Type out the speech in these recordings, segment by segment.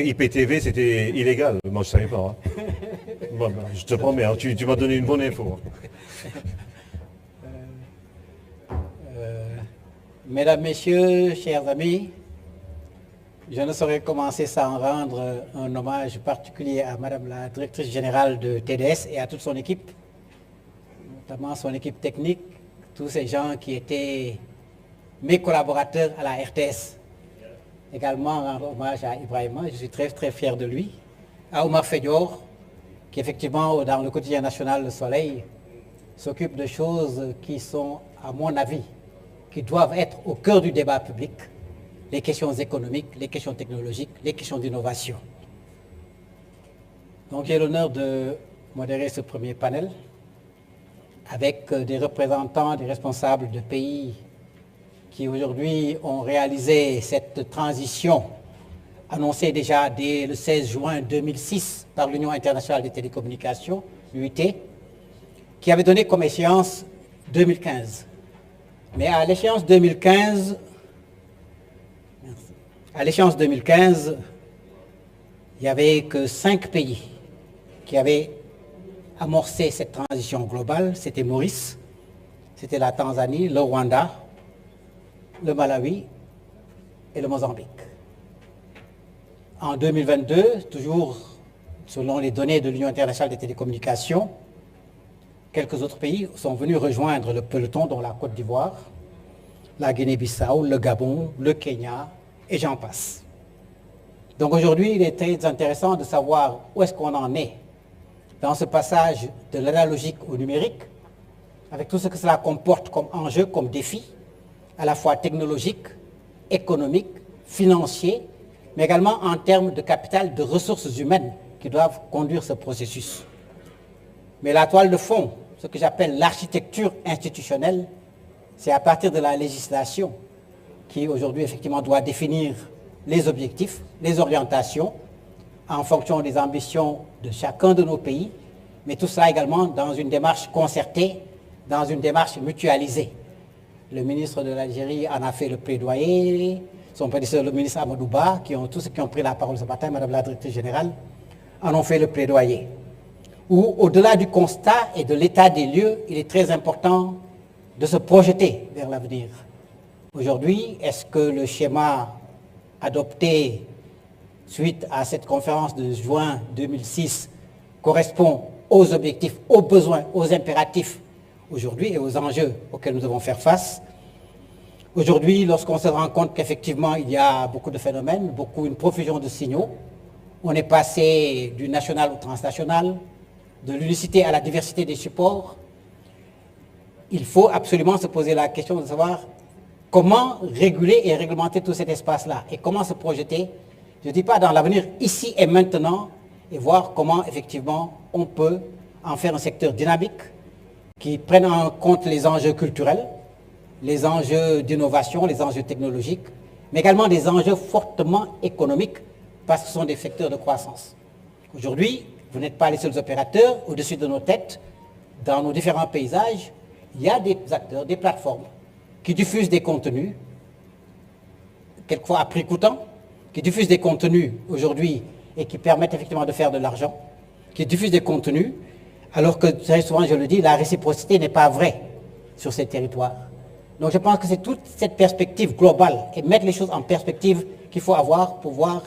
IPTV, c'était illégal. Moi, je ne savais pas. Hein. Bon, je te promets, hein, tu m'as donné une bonne info. Mesdames, Messieurs, chers amis, je ne saurais commencer sans rendre un hommage particulier à Madame la directrice générale de TDS et à toute son équipe, notamment son équipe technique, tous ces gens qui étaient mes collaborateurs à la RTS. Également rendre hommage à Ibrahima, je suis très très fier de lui, à Omar Fedior, qui effectivement dans le quotidien national Le Soleil s'occupe de choses qui sont, à mon avis, qui doivent être au cœur du débat public, les questions économiques, les questions technologiques, les questions d'innovation. Donc j'ai l'honneur de modérer ce premier panel avec des représentants, des responsables de pays qui aujourd'hui ont réalisé cette transition annoncée déjà dès le 16 juin 2006 par l'Union internationale des télécommunications, l'UIT, qui avait donné comme échéance 2015. Mais à l'échéance 2015, il n'y avait que 5 pays qui avaient amorcé cette transition globale. C'était Maurice, c'était la Tanzanie, le Rwanda, le Malawi et le Mozambique. En 2022, toujours selon les données de l'Union internationale des télécommunications, quelques autres pays sont venus rejoindre le peloton, dont la Côte d'Ivoire, la Guinée-Bissau, le Gabon, le Kenya, et j'en passe. Donc aujourd'hui, il est très intéressant de savoir où est-ce qu'on en est dans ce passage de l'analogique au numérique, avec tout ce que cela comporte comme enjeu, comme défi, à la fois technologique, économique, financier, mais également en termes de capital, de ressources humaines qui doivent conduire ce processus. Mais la toile de fond, ce que j'appelle l'architecture institutionnelle, c'est à partir de la législation qui aujourd'hui effectivement doit définir les objectifs, les orientations en fonction des ambitions de chacun de nos pays, mais tout cela également dans une démarche concertée, dans une démarche mutualisée. Le ministre de l'Algérie en a fait le plaidoyer, son prédécesseur, le ministre Amadou Ba, tous ceux qui ont pris la parole ce matin, Madame la directrice générale, en ont fait le plaidoyer. Où, au-delà du constat et de l'état des lieux, il est très important de se projeter vers l'avenir. Aujourd'hui, est-ce que le schéma adopté suite à cette conférence de juin 2006 correspond aux objectifs, aux besoins, aux impératifs aujourd'hui et aux enjeux auxquels nous devons faire face? Aujourd'hui, lorsqu'on se rend compte qu'effectivement il y a beaucoup de phénomènes, une profusion de signaux, on est passé du national au transnational, de l'unicité à la diversité des supports, il faut absolument se poser la question de savoir comment réguler et réglementer tout cet espace-là et comment se projeter, je ne dis pas dans l'avenir, ici et maintenant, et voir comment effectivement on peut en faire un secteur dynamique qui prenne en compte les enjeux culturels, les enjeux d'innovation, les enjeux technologiques, mais également des enjeux fortement économiques parce que ce sont des secteurs de croissance. Aujourd'hui, vous n'êtes pas les seuls opérateurs au-dessus de nos têtes, dans nos différents paysages, il y a des acteurs, des plateformes qui diffusent des contenus, quelquefois à prix coûtant, qui diffusent des contenus aujourd'hui et qui permettent effectivement de faire de l'argent, qui diffusent des contenus, alors que très souvent, je le dis, la réciprocité n'est pas vraie sur ces territoires. Donc je pense que c'est toute cette perspective globale et mettre les choses en perspective qu'il faut avoir pour voir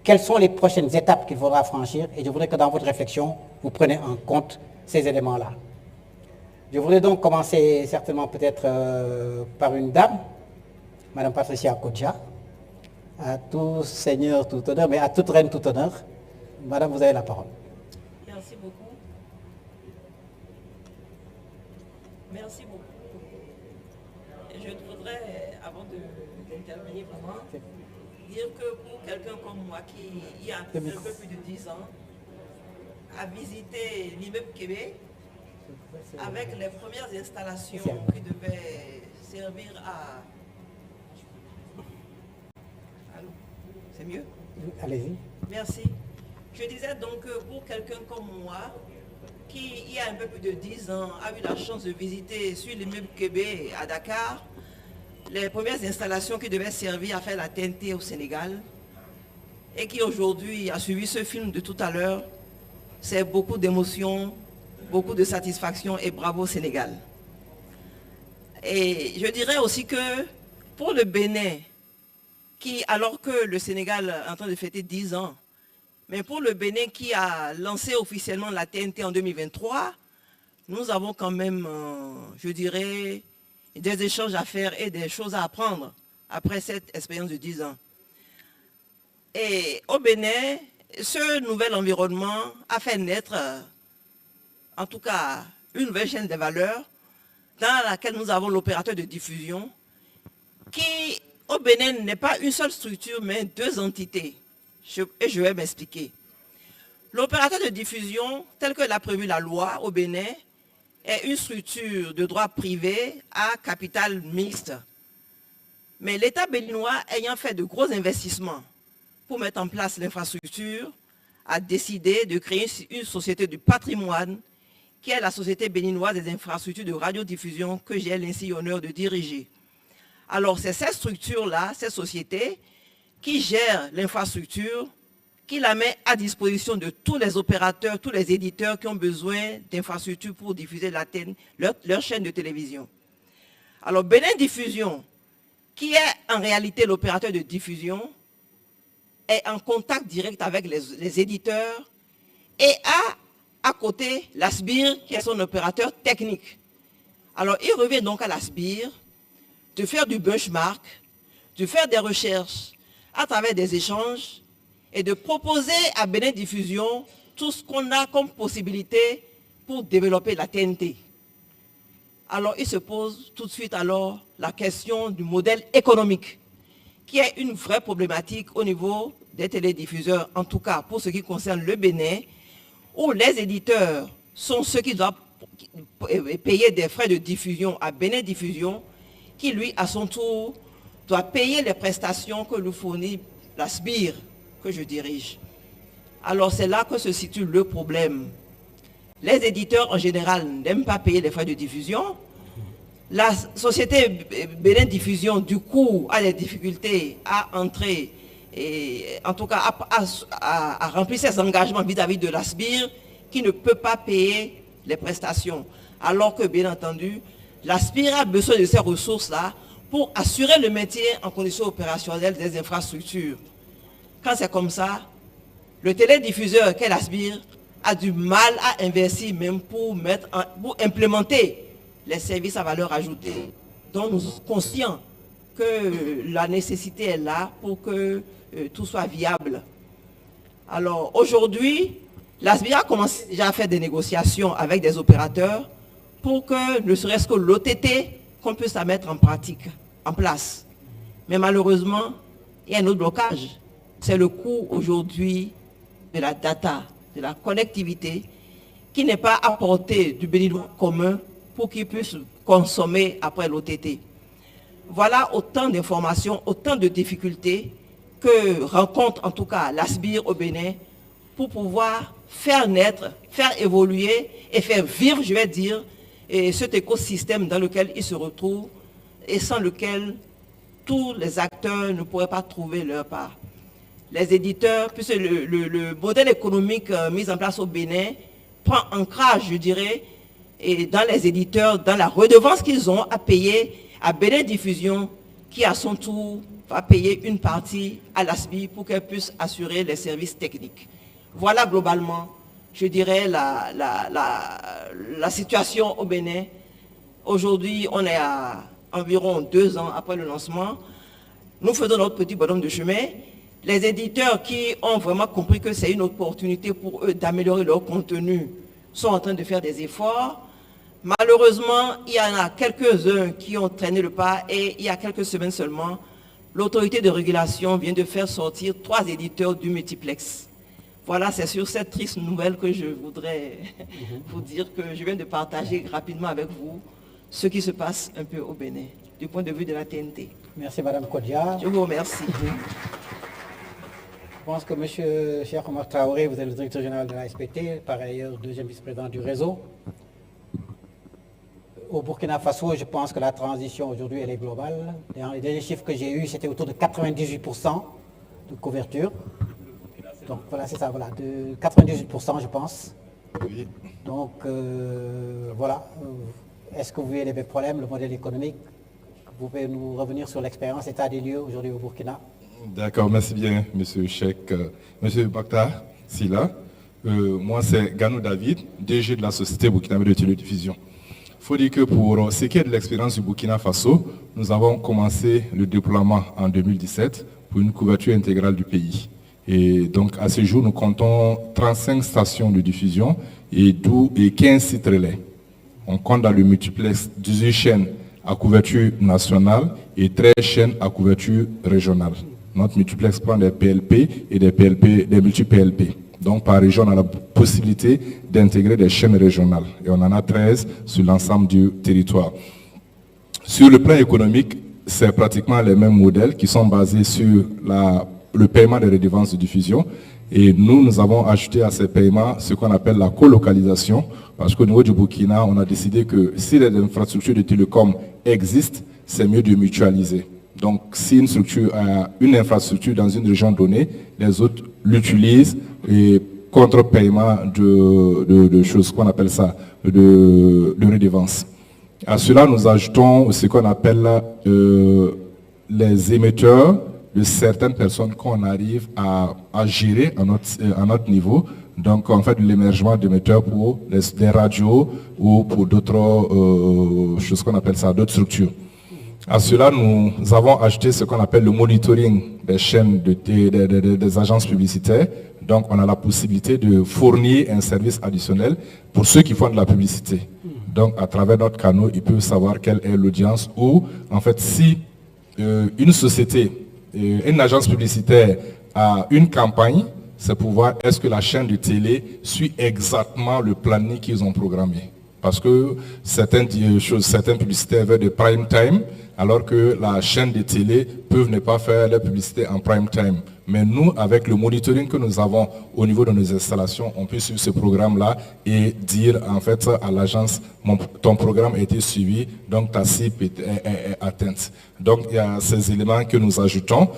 quelles sont les prochaines étapes qu'il faudra franchir. Et je voudrais que dans votre réflexion, vous preniez en compte ces éléments-là. Je voudrais donc commencer certainement peut-être par une dame, Madame Patricia Kodja, à tout seigneur, tout honneur, mais à toute reine, tout honneur. Madame, vous avez la parole. Merci beaucoup. Merci beaucoup. Je voudrais, avant d'intervenir vraiment, dire que pour quelqu'un comme moi qui, il y a un peu plus de 10 ans, a visité l'immeuble Québec avec les premières installations qui devaient servir à... Allô? C'est mieux? Allez-y. Merci. Je disais donc que pour quelqu'un comme moi, qui, il y a un peu plus de 10 ans, a eu la chance de visiter sur l'immeuble Québec à Dakar, les premières installations qui devaient servir à faire la TNT au Sénégal, et qui aujourd'hui a suivi ce film de tout à l'heure, c'est beaucoup d'émotions, beaucoup de satisfaction et bravo Sénégal. Et je dirais aussi que pour le Bénin, qui, alors que le Sénégal est en train de fêter 10 ans, mais pour le Bénin qui a lancé officiellement la TNT en 2023, nous avons quand même, je dirais, des échanges à faire et des choses à apprendre après cette expérience de 10 ans. Et au Bénin, ce nouvel environnement a fait naître, en tout cas, une nouvelle chaîne de valeur dans laquelle nous avons l'opérateur de diffusion qui, au Bénin, n'est pas une seule structure, mais deux entités. Et je vais m'expliquer. L'opérateur de diffusion, tel que l'a prévu la loi au Bénin, est une structure de droit privé à capital mixte. Mais l'État béninois, ayant fait de gros investissements pour mettre en place l'infrastructure, a décidé de créer une société du patrimoine qui est la Société béninoise des infrastructures de radiodiffusion que j'ai l'ainsi honneur de diriger. Alors c'est cette structure-là, cette société, qui gère l'infrastructure, qui la met à disposition de tous les opérateurs, tous les éditeurs qui ont besoin d'infrastructures pour diffuser leur chaîne de télévision. Alors Bénin Diffusion, qui est en réalité l'opérateur de diffusion, est en contact direct avec les éditeurs et a à côté l'ASBIR qui est son opérateur technique. Alors il revient donc à l'ASBIR de faire du benchmark, de faire des recherches à travers des échanges et de proposer à Bénin Diffusion tout ce qu'on a comme possibilité pour développer la TNT. Alors il se pose tout de suite alors la question du modèle économique, qui est une vraie problématique au niveau des télédiffuseurs, en tout cas pour ce qui concerne le Bénin, où les éditeurs sont ceux qui doivent payer des frais de diffusion à Bénin Diffusion, qui lui, à son tour, doit payer les prestations que nous fournit la SBIR, que je dirige. Alors c'est là que se situe le problème. Les éditeurs en général n'aiment pas payer les frais de diffusion. La société Bénin Diffusion, du coup, a des difficultés à entrer, et en tout cas à remplir ses engagements vis-à-vis de la SBIR, qui ne peut pas payer les prestations. Alors que, bien entendu, la SBIR a besoin de ces ressources-là pour assurer le maintien en conditions opérationnelles des infrastructures. Quand c'est comme ça, le télédiffuseur qu'est la SBIR a du mal à investir même pour implémenter les services à valeur ajoutée. Donc nous sommes conscients que la nécessité est là pour que tout soit viable. Alors aujourd'hui, la SBIR a commencé déjà à faire des négociations avec des opérateurs pour que ne serait-ce que l'OTT, qu'on puisse la mettre en pratique, en place. Mais malheureusement, il y a un autre blocage. C'est le coût aujourd'hui de la data, de la connectivité, qui n'est pas apporté du béninois commun pour qu'il puisse consommer après l'OTT. Voilà autant d'informations, autant de difficultés que rencontre en tout cas la SBIR au Bénin pour pouvoir faire naître, faire évoluer et faire vivre, je vais dire, cet écosystème dans lequel il se retrouve et sans lequel tous les acteurs ne pourraient pas trouver leur part. Les éditeurs, puisque le modèle économique mis en place au Bénin prend ancrage, je dirais, et dans les éditeurs, dans la redevance qu'ils ont à payer à Bénin Diffusion, qui à son tour va payer une partie à l'ASBI pour qu'elle puisse assurer les services techniques. Voilà globalement, je dirais, la situation au Bénin. Aujourd'hui, on est à environ 2 ans après le lancement. Nous faisons notre petit bonhomme de chemin. Les éditeurs qui ont vraiment compris que c'est une opportunité pour eux d'améliorer leur contenu sont en train de faire des efforts. Malheureusement, il y en a quelques-uns qui ont traîné le pas et il y a quelques semaines seulement, l'autorité de régulation vient de faire sortir 3 éditeurs du multiplex. Voilà, c'est sur cette triste nouvelle que je voudrais vous dire que je viens de partager rapidement avec vous ce qui se passe un peu au Bénin, du point de vue de la TNT. Merci Madame Kodia. Je vous remercie. Je pense que M. Cheikh Omar Traoré, vous êtes le directeur général de la SPT, par ailleurs deuxième vice-président du réseau. Au Burkina Faso, je pense que la transition aujourd'hui, elle est globale. Dans les derniers chiffres que j'ai eus, c'était autour de 98% de couverture. Donc voilà, c'est ça, voilà, de 98% je pense. Oui. Donc voilà, est-ce que vous voyez les mêmes problèmes, le modèle économique? Vous pouvez nous revenir sur l'expérience état des lieux aujourd'hui au Burkina? D'accord, merci bien, Monsieur Cheikh. Monsieur Bakhtar Silla, moi c'est Ganou David, DG de la Société burkinabé de télédiffusion. Il faut dire que pour ce qui est de l'expérience du Burkina Faso, nous avons commencé le déploiement en 2017 pour une couverture intégrale du pays. Et donc à ce jour, nous comptons 35 stations de diffusion et 15 sites relais. On compte dans le multiplex 18 chaînes à couverture nationale et 13 chaînes à couverture régionale. Notre multiplex prend des PLP et des multi-PLP. Donc par région, on a la possibilité d'intégrer des chaînes régionales. Et on en a 13 sur l'ensemble du territoire. Sur le plan économique, c'est pratiquement les mêmes modèles qui sont basés sur le paiement des redevances de diffusion. Et nous avons ajouté à ces paiements ce qu'on appelle la colocalisation, parce qu'au niveau du Burkina, on a décidé que si les infrastructures de télécom existent, c'est mieux de mutualiser. Donc si une structure a une infrastructure dans une région donnée, les autres l'utilisent et contre-paiement de choses qu'on appelle ça, de redevances. À cela, nous ajoutons ce qu'on appelle les émetteurs de certaines personnes qu'on arrive à gérer à notre niveau. Donc, on fait de l'émergement d'émetteurs pour des radios ou pour d'autres choses qu'on appelle ça, d'autres structures. À cela, nous avons ajouté ce qu'on appelle le monitoring des chaînes des agences publicitaires. Donc, on a la possibilité de fournir un service additionnel pour ceux qui font de la publicité. Donc, à travers notre canal, ils peuvent savoir quelle est l'audience ou, en fait, si une société, une agence publicitaire a une campagne, c'est pour voir est-ce que la chaîne de télé suit exactement le planning qu'ils ont programmé. Parce que certaines publicitaires veulent de prime time, alors que la chaîne de télé peuvent ne pas faire la publicité en prime time. Mais nous, avec le monitoring que nous avons au niveau de nos installations, on peut suivre ce programme-là et dire en fait à l'agence, ton programme a été suivi, donc ta cible est atteinte. Donc il y a ces éléments que nous ajoutons.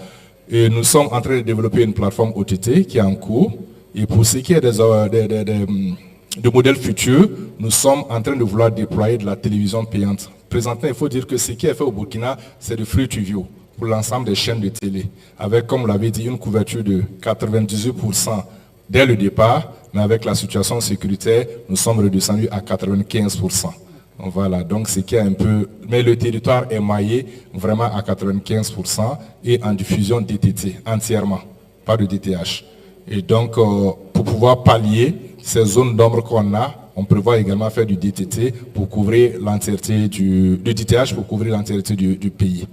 Et nous sommes en train de développer une plateforme OTT qui est en cours. Et pour ce qui est de modèles futurs, nous sommes en train de vouloir déployer de la télévision payante. Présentement, il faut dire que ce qui est fait au Burkina, c'est du free to view pour l'ensemble des chaînes de télé, avec, comme vous l'avez dit, une couverture de 98% dès le départ, mais avec la situation sécuritaire, nous sommes redescendus à 95%. Voilà, donc ce qui est un peu... Mais le territoire est maillé vraiment à 95% et en diffusion DTT entièrement, pas de DTH. Et donc, pour pouvoir pallier ces zones d'ombre qu'on a, on prévoit également faire du DTT pour couvrir l'entièreté du DTH pour couvrir l'entièreté du pays.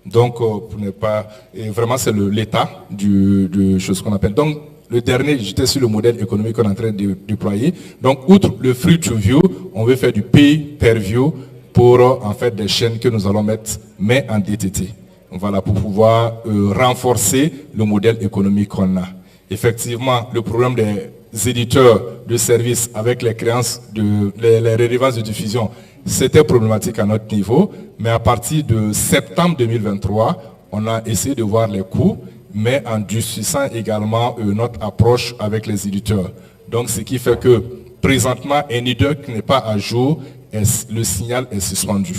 Donc, pour ne pas... Et vraiment, c'est l'état de choses qu'on appelle. Donc, le dernier, j'étais sur le modèle économique qu'on est en train de déployer. Donc, outre le free to view, on veut faire du pay per view pour en fait des chaînes que nous allons mettre, mais en DTT. Voilà, pour pouvoir renforcer le modèle économique qu'on a. Effectivement, le problème des éditeurs de services avec les créances, les redevances de diffusion, c'était problématique à notre niveau, mais à partir de septembre 2023, on a essayé de voir les coûts, mais en durcissant également notre approche avec les éditeurs. Donc, ce qui fait que présentement, un éditeur qui n'est pas à jour, le signal est suspendu.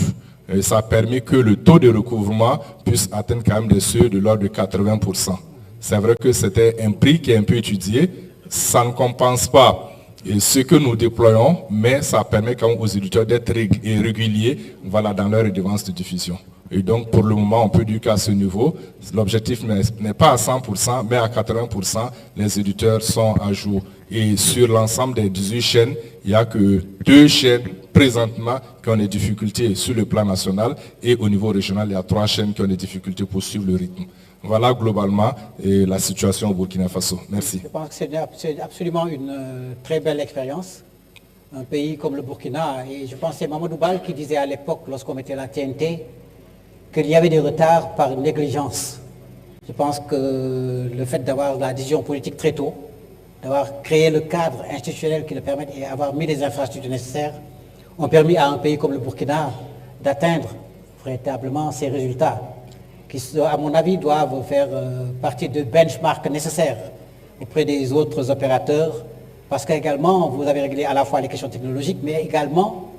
Et ça permet que le taux de recouvrement puisse atteindre quand même des seuils de l'ordre de 80%. C'est vrai que c'était un prix qui est un peu étudié, ça ne compense pas ce que nous déployons, mais ça permet quand même aux éditeurs d'être réguliers, voilà, dans leur redevance de diffusion. Et donc, pour le moment, on peut dire qu'à ce niveau, l'objectif n'est pas à 100%, mais à 80%, les éditeurs sont à jour. Et sur l'ensemble des 18 chaînes, il n'y a que 2 chaînes présentement qui ont des difficultés sur le plan national. Et au niveau régional, il y a 3 chaînes qui ont des difficultés pour suivre le rythme. Voilà globalement la situation au Burkina Faso. Merci. Je pense que c'est absolument une très belle expérience. Un pays comme le Burkina, et je pense que c'est Mamadou Bal qui disait à l'époque, lorsqu'on mettait la TNT, qu'il y avait des retards par négligence. Je pense que le fait d'avoir la décision politique très tôt, d'avoir créé le cadre institutionnel qui le permet et avoir mis les infrastructures nécessaires, ont permis à un pays comme le Burkina d'atteindre véritablement ces résultats, qui, à mon avis, doivent faire partie de benchmarks nécessaires auprès des autres opérateurs, parce qu'également, vous avez réglé à la fois les questions technologiques, mais également,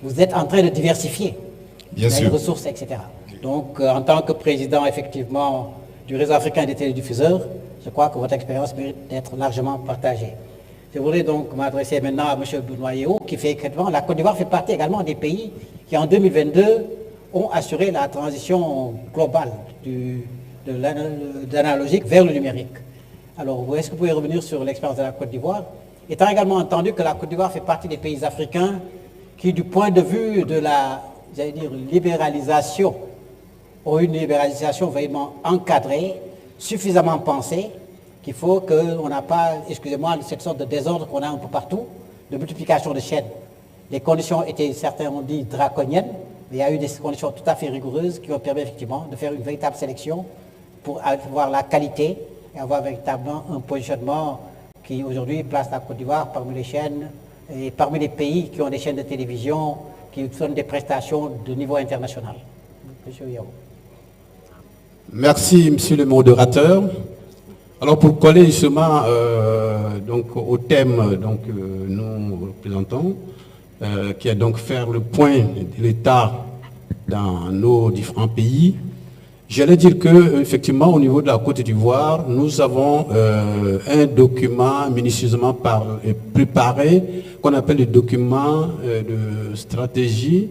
vous êtes en train de diversifier Bien les sûr. ressources, etc. Donc, en tant que président, effectivement, du réseau africain des télédiffuseurs, je crois que votre expérience mérite d'être largement partagée. Je voudrais donc m'adresser maintenant à M. Benoît Yeo, qui fait effectivement, la Côte d'Ivoire fait partie également des pays qui, en 2022, ont assuré la transition globale de l'analogique vers le numérique. Alors, est-ce que vous pouvez revenir sur l'expérience de la Côte d'Ivoire, étant également entendu que la Côte d'Ivoire fait partie des pays africains qui, du point de vue de la, j'allais dire, libéralisation, ont une libéralisation vraiment encadrée, suffisamment pensée, qu'il faut qu'on n'a pas, excusez-moi, cette sorte de désordre qu'on a un peu partout, de multiplication de chaînes. Les conditions étaient, certains ont dit, draconiennes, mais il y a eu des conditions tout à fait rigoureuses qui ont permis effectivement de faire une véritable sélection pour avoir la qualité et avoir véritablement un positionnement qui aujourd'hui place la Côte d'Ivoire parmi les chaînes et parmi les pays qui ont des chaînes de télévision qui donnent des prestations de niveau international. Monsieur Yao. Merci, monsieur le modérateur. Alors, pour coller justement donc, au thème que nous représentons, qui est donc faire le point de l'État dans nos différents pays, j'allais dire que effectivement au niveau de la Côte d'Ivoire, nous avons un document minutieusement préparé qu'on appelle le document de stratégie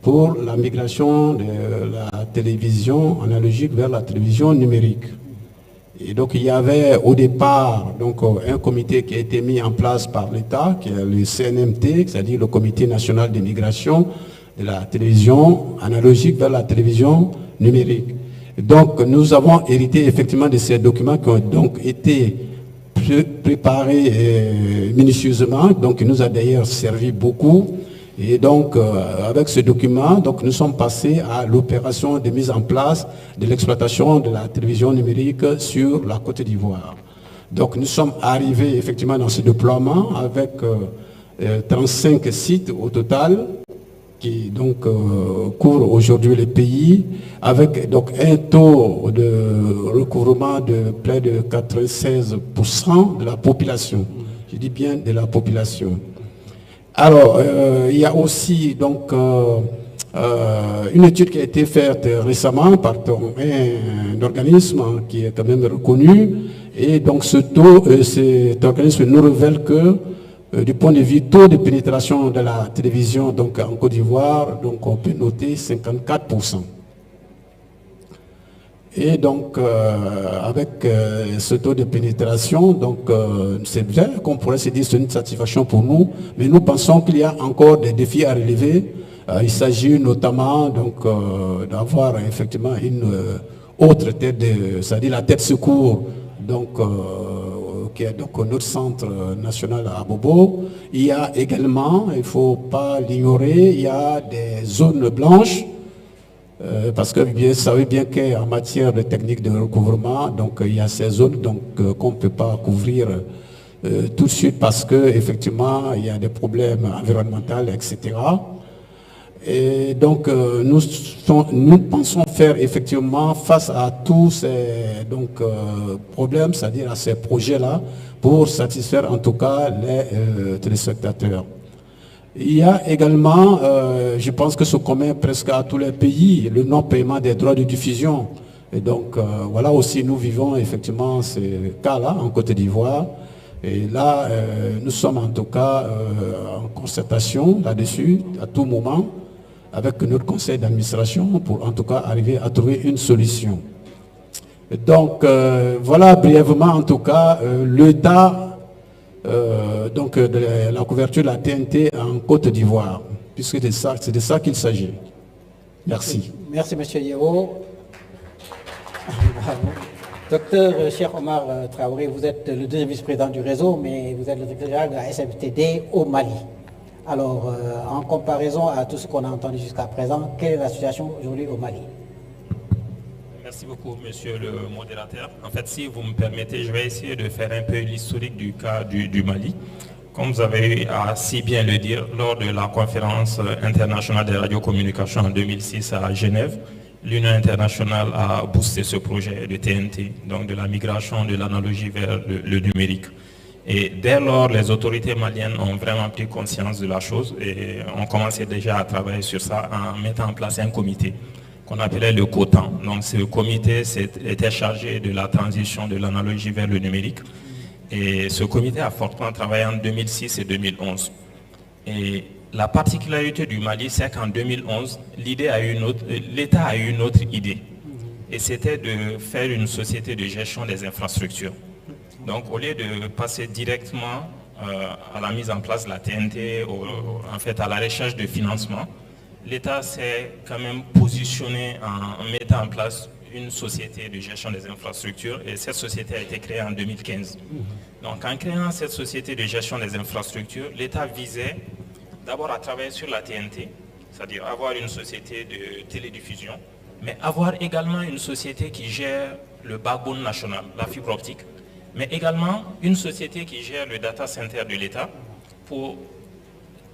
pour la migration de la télévision analogique vers la télévision numérique. Et donc il y avait au départ donc, un comité qui a été mis en place par l'État, qui est le CNMT, c'est-à-dire le Comité national de migration de la télévision analogique vers la télévision numérique. Donc nous avons hérité effectivement de ces documents qui ont donc été préparés minutieusement, donc il nous a d'ailleurs servi beaucoup. Et donc, avec ce document, donc, nous sommes passés à l'opération de mise en place de l'exploitation de la télévision numérique sur la Côte d'Ivoire. Donc, nous sommes arrivés effectivement dans ce déploiement avec 35 sites au total qui donc couvrent aujourd'hui le pays, avec donc un taux de recouvrement de près de 96% de la population. Je dis bien de la population. Alors, il y a aussi donc une étude qui a été faite récemment par un organisme qui est quand même reconnu, et donc cet organisme nous révèle que du point de vue taux de pénétration de la télévision donc en Côte d'Ivoire, donc on peut noter 54%. Et donc, avec ce taux de pénétration, donc c'est vrai qu'on pourrait se dire que c'est une satisfaction pour nous, mais nous pensons qu'il y a encore des défis à relever. Il s'agit notamment donc d'avoir effectivement une autre tête, c'est-à-dire la tête secours, donc qui est donc notre centre national à Bobo. Il y a également, il ne faut pas l'ignorer, il y a des zones blanches. Parce que vous savez bien qu'en matière de technique de recouvrement, donc il y a ces zones qu'on ne peut pas couvrir tout de suite parce qu'effectivement il y a des problèmes environnementaux, etc. Et donc nous pensons faire effectivement face à tous ces problèmes, c'est-à-dire à ces projets-là, pour satisfaire en tout cas les téléspectateurs. Il y a également, je pense que ce commun presque à tous les pays, le non-paiement des droits de diffusion. Et donc voilà aussi nous vivons effectivement ces cas-là en Côte d'Ivoire. Et là, nous sommes en tout cas en concertation là-dessus à tout moment avec notre conseil d'administration pour en tout cas arriver à trouver une solution. Et donc voilà brièvement en tout cas l'état de la couverture de la TNT en Côte d'Ivoire, puisque c'est de ça qu'il s'agit. Merci. Merci, M. Yeo. Docteur Cheikh Omar Traoré, vous êtes le deuxième vice-président du réseau, mais vous êtes le directeur général de la SMTD au Mali. Alors, en comparaison à tout ce qu'on a entendu jusqu'à présent, quelle est la situation aujourd'hui au Mali? Merci beaucoup, monsieur le modérateur. En fait, si vous me permettez, je vais essayer de faire un peu l'historique du cas du Mali. Comme vous avez eu à si bien le dire, lors de la conférence internationale des radiocommunications en 2006 à Genève, l'Union internationale a boosté ce projet de TNT, donc de la migration de l'analogie vers le numérique. Et dès lors, les autorités maliennes ont vraiment pris conscience de la chose et ont commencé déjà à travailler sur ça en mettant en place un comité qu'on appelait le COTAN. Donc ce comité était chargé de la transition de l'analogie vers le numérique. Et ce comité a fortement travaillé en 2006 et 2011. Et la particularité du Mali, c'est qu'en 2011, l'État a eu une autre idée. Et c'était de faire une société de gestion des infrastructures. Donc au lieu de passer directement à la mise en place de la TNT, en fait à la recherche de financement, l'État s'est quand même positionné en mettant en place une société de gestion des infrastructures et cette société a été créée en 2015. Donc en créant cette société de gestion des infrastructures, l'État visait d'abord à travailler sur la TNT, c'est-à-dire avoir une société de télédiffusion, mais avoir également une société qui gère le backbone national, la fibre optique, mais également une société qui gère le data center de l'État pour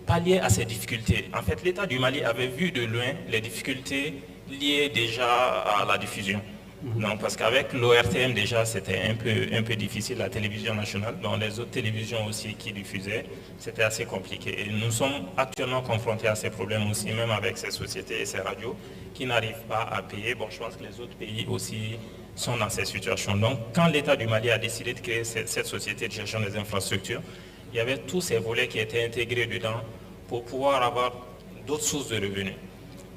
pallier à ces difficultés. En fait, l'État du Mali avait vu de loin les difficultés liées déjà à la diffusion. Donc, parce qu'avec l'ORTM déjà c'était un peu difficile, la télévision nationale, dans les autres télévisions aussi qui diffusaient, c'était assez compliqué. Et nous sommes actuellement confrontés à ces problèmes aussi, même avec ces sociétés et ces radios qui n'arrivent pas à payer. Bon, je pense que les autres pays aussi sont dans ces situations. Donc, quand l'État du Mali a décidé de créer cette société de gestion des infrastructures, il y avait tous ces volets qui étaient intégrés dedans pour pouvoir avoir d'autres sources de revenus.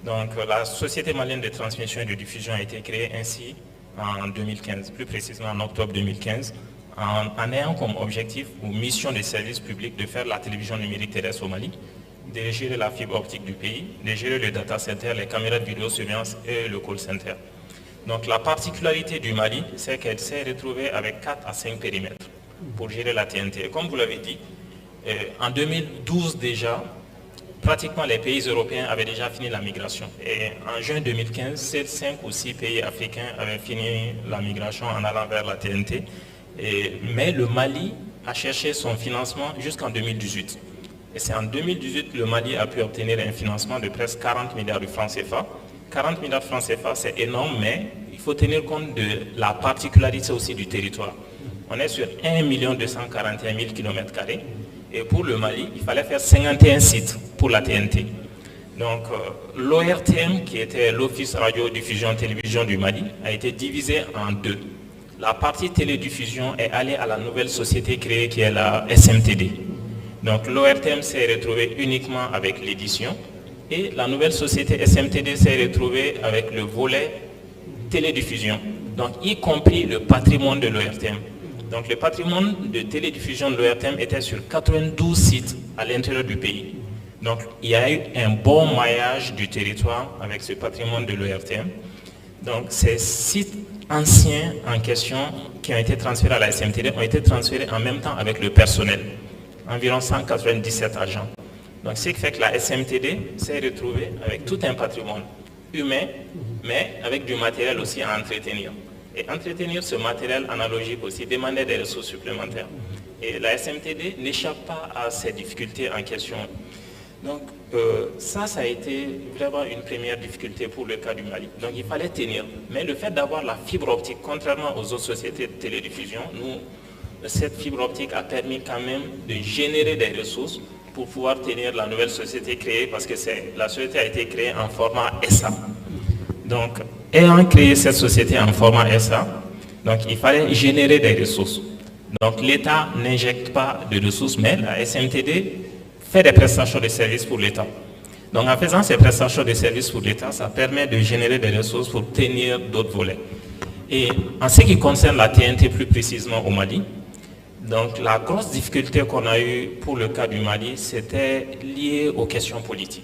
Donc la Société malienne de transmission et de diffusion a été créée ainsi en 2015, plus précisément en octobre 2015, en ayant comme objectif ou mission de service public de faire la télévision numérique terrestre au Mali, de gérer la fibre optique du pays, de gérer le data center, les caméras de vidéosurveillance et le call center. Donc la particularité du Mali, c'est qu'elle s'est retrouvée avec 4 à 5 périmètres pour gérer la TNT. Et comme vous l'avez dit, en 2012 déjà, pratiquement les pays européens avaient déjà fini la migration. Et en juin 2015, 5 ou 6 pays africains avaient fini la migration en allant vers la TNT. Mais le Mali a cherché son financement jusqu'en 2018. Et c'est en 2018 que le Mali a pu obtenir un financement de presque 40 milliards de francs CFA. 40 milliards de francs CFA, c'est énorme, mais il faut tenir compte de la particularité aussi du territoire. On est sur 1 241 000 km². Et pour le Mali, il fallait faire 51 sites pour la TNT. Donc l'ORTM, qui était l'Office Radio-Diffusion Télévision du Mali, a été divisé en deux. La partie télédiffusion est allée à la nouvelle société créée qui est la SMTD. Donc l'ORTM s'est retrouvé uniquement avec l'édition et la nouvelle société SMTD s'est retrouvée avec le volet télédiffusion, donc y compris le patrimoine de l'ORTM. Donc le patrimoine de télédiffusion de l'ORTM était sur 92 sites à l'intérieur du pays. Donc il y a eu un bon maillage du territoire avec ce patrimoine de l'ORTM. Donc ces sites anciens en question qui ont été transférés à la SMTD ont été transférés en même temps avec le personnel, environ 197 agents. Donc ce qui fait que la SMTD s'est retrouvée avec tout un patrimoine humain, mais avec du matériel aussi à entretenir. Et entretenir ce matériel analogique aussi demandait des ressources supplémentaires. Et la SMTD n'échappe pas à ces difficultés en question. Donc ça a été vraiment une première difficulté pour le cas du Mali. Donc il fallait tenir. Mais le fait d'avoir la fibre optique, contrairement aux autres sociétés de télédiffusion, cette fibre optique a permis quand même de générer des ressources pour pouvoir tenir la nouvelle société créée, parce que la société a été créée en format SA. Donc, ayant créé cette société en format SA, donc il fallait générer des ressources. Donc l'État n'injecte pas de ressources, mais la SMTD fait des prestations de services pour l'État. Donc en faisant ces prestations de services pour l'État, ça permet de générer des ressources pour tenir d'autres volets. Et en ce qui concerne la TNT plus précisément au Mali, donc la grosse difficulté qu'on a eue pour le cas du Mali, c'était lié aux questions politiques.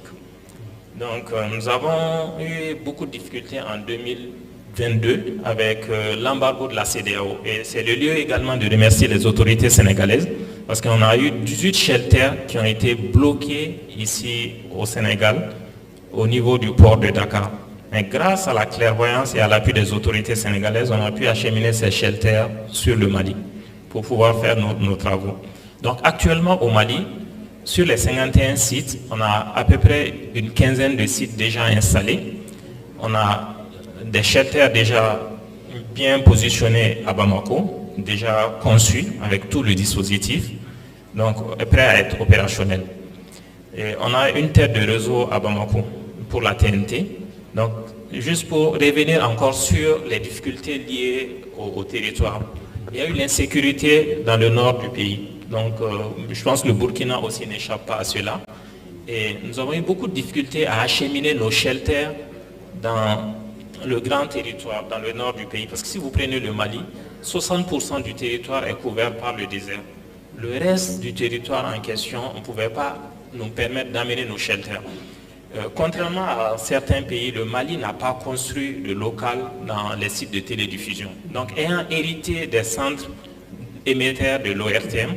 Donc nous avons eu beaucoup de difficultés en 2022 avec l'embargo de la CEDEAO. Et c'est le lieu également de remercier les autorités sénégalaises, parce qu'on a eu 18 shelters qui ont été bloqués ici au Sénégal, au niveau du port de Dakar. Mais grâce à la clairvoyance et à l'appui des autorités sénégalaises, on a pu acheminer ces shelters sur le Mali pour pouvoir faire nos travaux. Donc actuellement au Mali, sur les 51 sites, on a à peu près une quinzaine de sites déjà installés. On a des shelters déjà bien positionnés à Bamako, déjà conçus avec tout le dispositif, donc prêts à être opérationnels. Et on a une tête de réseau à Bamako pour la TNT. Donc, juste pour revenir encore sur les difficultés liées au territoire. Il y a eu l'insécurité dans le nord du pays. Donc, je pense que le Burkina aussi n'échappe pas à cela. Et nous avons eu beaucoup de difficultés à acheminer nos shelters dans le grand territoire, dans le nord du pays. Parce que si vous prenez le Mali, 60% du territoire est couvert par le désert. Le reste du territoire en question, on ne pouvait pas nous permettre d'amener nos shelters. Contrairement à certains pays, le Mali n'a pas construit le local dans les sites de télédiffusion. Donc, ayant hérité des centres émetteurs de l'ORTM,